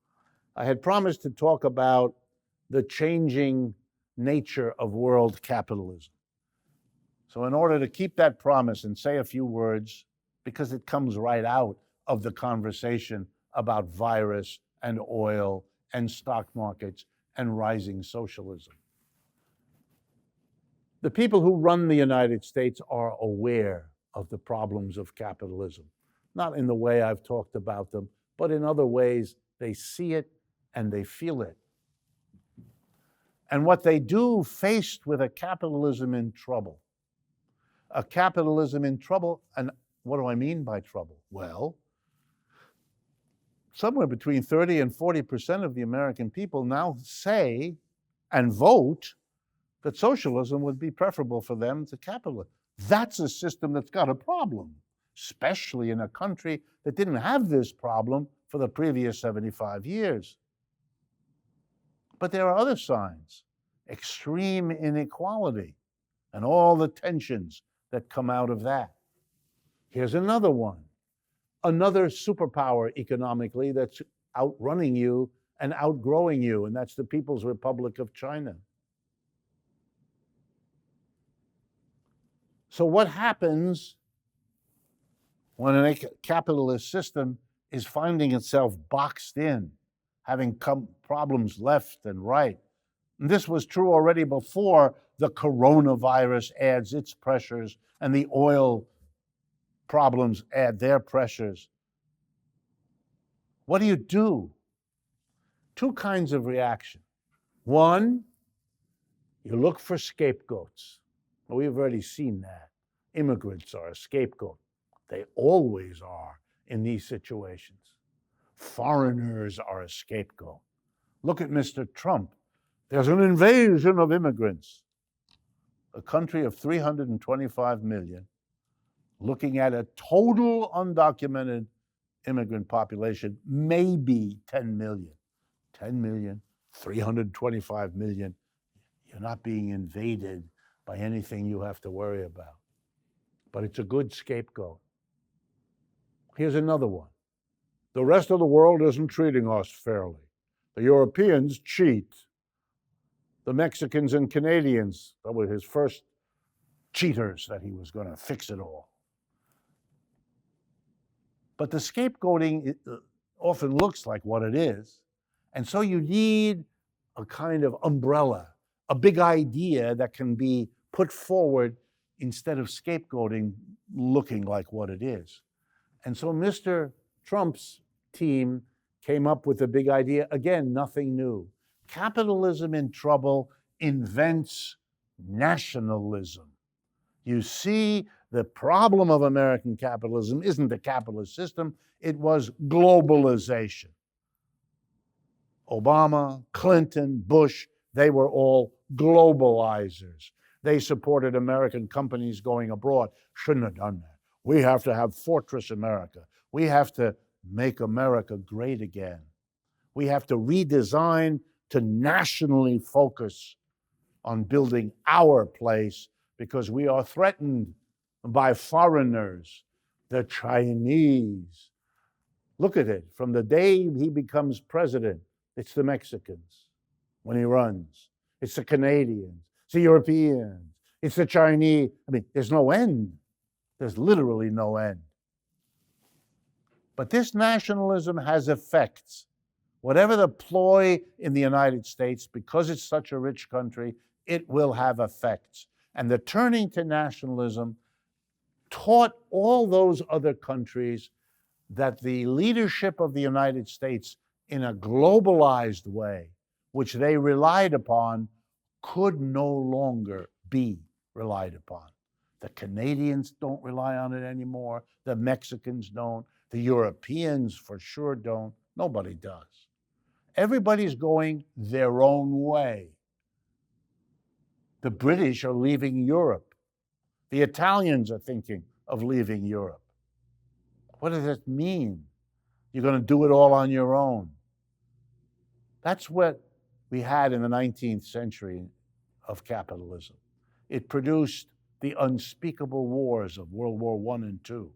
I had promised to talk about the changing nature of world capitalism. So in order to keep that promise and say a few words, because it comes right out of the conversation about virus and oil and stock markets and rising socialism. The people who run the United States are aware of the problems of capitalism, not in the way I've talked about them, but in other ways. They see it and they feel it. And what they do faced with a capitalism in trouble. A capitalism in trouble, and what do I mean by trouble? Well, somewhere between 30 and 40% of the American people now say and vote that socialism would be preferable for them to capitalism. That's a system that's got a problem, especially in a country that didn't have this problem for the previous 75 years. But there are other signs, extreme inequality and all the tensions that come out of that. Here's another one, another superpower economically that's outrunning you and outgrowing you, and that's the People's Republic of China. So what happens when a capitalist system is finding itself boxed in, having problems left and right? And this was true already before the coronavirus adds its pressures and the oil problems add their pressures. What do? Two kinds of reaction. One, you look for scapegoats. Well, we've already seen that. Immigrants are a scapegoat. They always are in these situations. Foreigners are a scapegoat. Look at Mr. Trump. There's an invasion of immigrants. A country of 325 million, looking at a total undocumented immigrant population, maybe 10 million. 10 million, 325 million. You're not being invaded by anything you have to worry about. But it's a good scapegoat. Here's another one. The rest of the world isn't treating us fairly. The Europeans cheat. The Mexicans and Canadians, that were his first cheaters, that he was going to fix it all. But the scapegoating often looks like what it is. And so you need a kind of umbrella, a big idea that can be put forward instead of scapegoating looking like what it is. And so Mr. Trump's team came up with a big idea. Again, nothing new. Capitalism in trouble invents nationalism. You see, the problem of American capitalism isn't the capitalist system, it was globalization. Obama, Clinton, Bush, they were all globalizers. They supported American companies going abroad. Shouldn't have done that. We have to have Fortress America. We have to make America great again. We have to redesign to nationally focus on building our place because we are threatened by foreigners, the Chinese. Look at it. From the day he becomes president, it's the Mexicans when he runs. It's the Canadians. It's the Europeans. It's the Chinese. I mean, there's no end. There's literally no end. But this nationalism has effects. Whatever the ploy in the United States, because it's such a rich country, it will have effects. And the turning to nationalism taught all those other countries that the leadership of the United States in a globalized way, which they relied upon, could no longer be relied upon. The Canadians don't rely on it anymore. The Mexicans don't. The Europeans for sure don't. Nobody does. Everybody's going their own way. The British are leaving Europe. The Italians are thinking of leaving Europe. What does that mean? You're going to do it all on your own. That's what we had in the 19th century of capitalism. It produced the unspeakable wars of World War I and II.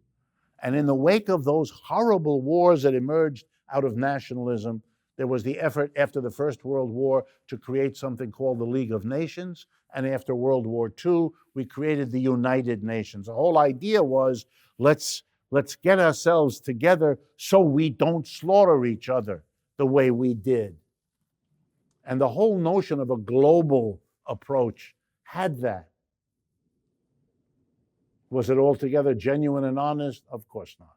And in the wake of those horrible wars that emerged out of nationalism, there was the effort after the First World War to create something called the League of Nations. And after World War II, we created the United Nations. The whole idea was, let's get ourselves together so we don't slaughter each other the way we did. And the whole notion of a global approach had that. Was it altogether genuine and honest? Of course not.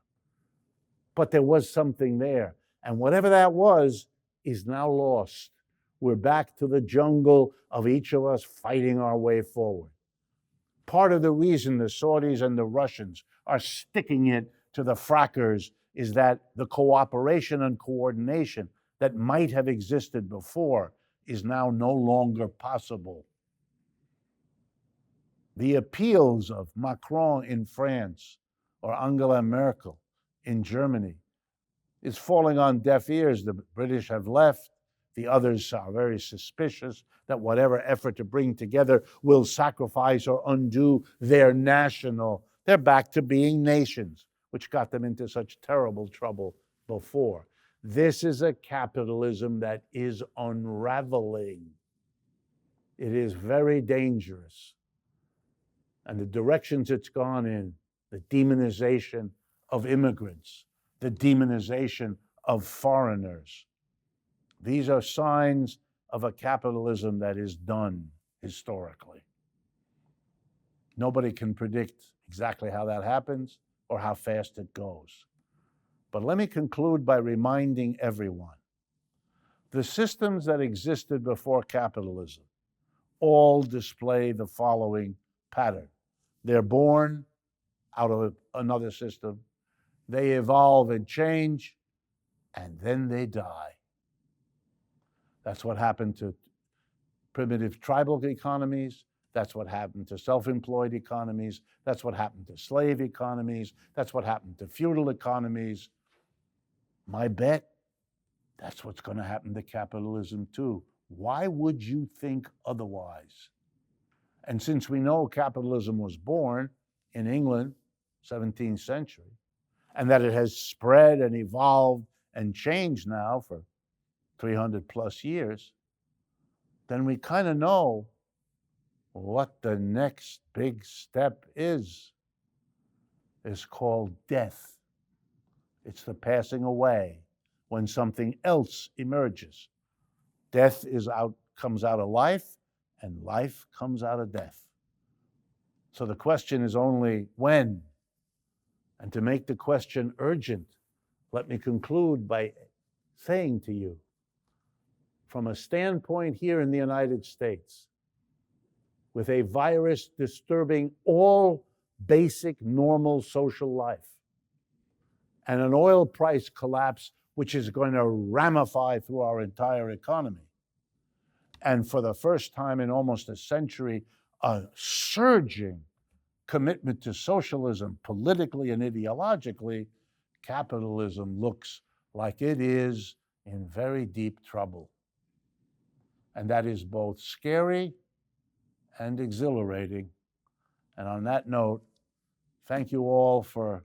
But there was something there. And whatever that was is now lost. We're back to the jungle of each of us fighting our way forward. Part of the reason the Saudis and the Russians are sticking it to the frackers is that the cooperation and coordination that might have existed before is now no longer possible. The appeals of Macron in France or Angela Merkel in Germany is falling on deaf ears. The British have left. The others are very suspicious that whatever effort to bring together will sacrifice or undo their national. They're back to being nations, which got them into such terrible trouble before. This is a capitalism that is unraveling. It is very dangerous. And the directions it's gone in, the demonization of immigrants, the demonization of foreigners, these are signs of a capitalism that is done historically. Nobody can predict exactly how that happens or how fast it goes. But let me conclude by reminding everyone, the systems that existed before capitalism all display the following pattern. They're born out of another system, they evolve and change, and then they die. That's what happened to primitive tribal economies. That's what happened to self-employed economies. That's what happened to slave economies. That's what happened to feudal economies. My bet, that's what's going to happen to capitalism too. Why would you think otherwise? And since we know capitalism was born in England, 17th century, and that it has spread and evolved and changed now for 300 plus years, then we kind of know what the next big step is. It's called death. It's the passing away when something else emerges. Death comes out of life, and life comes out of death. So the question is only when. And to make the question urgent, let me conclude by saying to you, from a standpoint here in the United States, with a virus disturbing all basic normal social life, and an oil price collapse which is going to ramify through our entire economy, and for the first time in almost a century, a surging commitment to socialism politically and ideologically, capitalism looks like it is in very deep trouble. And that is both scary and exhilarating. And on that note, Thank you all for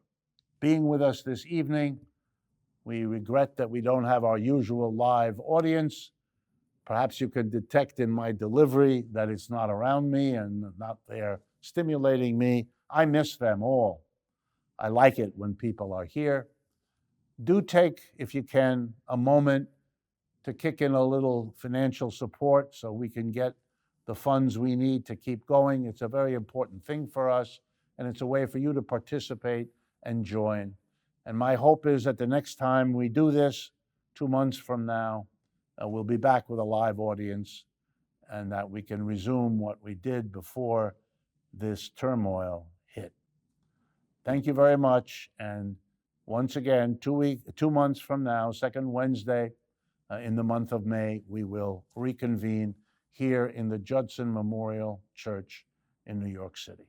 being with us this evening. We regret that we don't have our usual live audience. Perhaps you can detect in my delivery that it's not around me and not there stimulating me. I miss them all. I like it when people are here. Do take, if you can, a moment to kick in a little financial support so we can get the funds we need to keep going. It's a very important thing for us, and it's a way for you to participate and join. And my hope is that the next time we do this, 2 months from now, we'll be back with a live audience and that we can resume what we did before this turmoil hit. Thank you very much. And once again, 2 months from now, second Wednesday in the month of May, we will reconvene here in the Judson Memorial Church in New York City.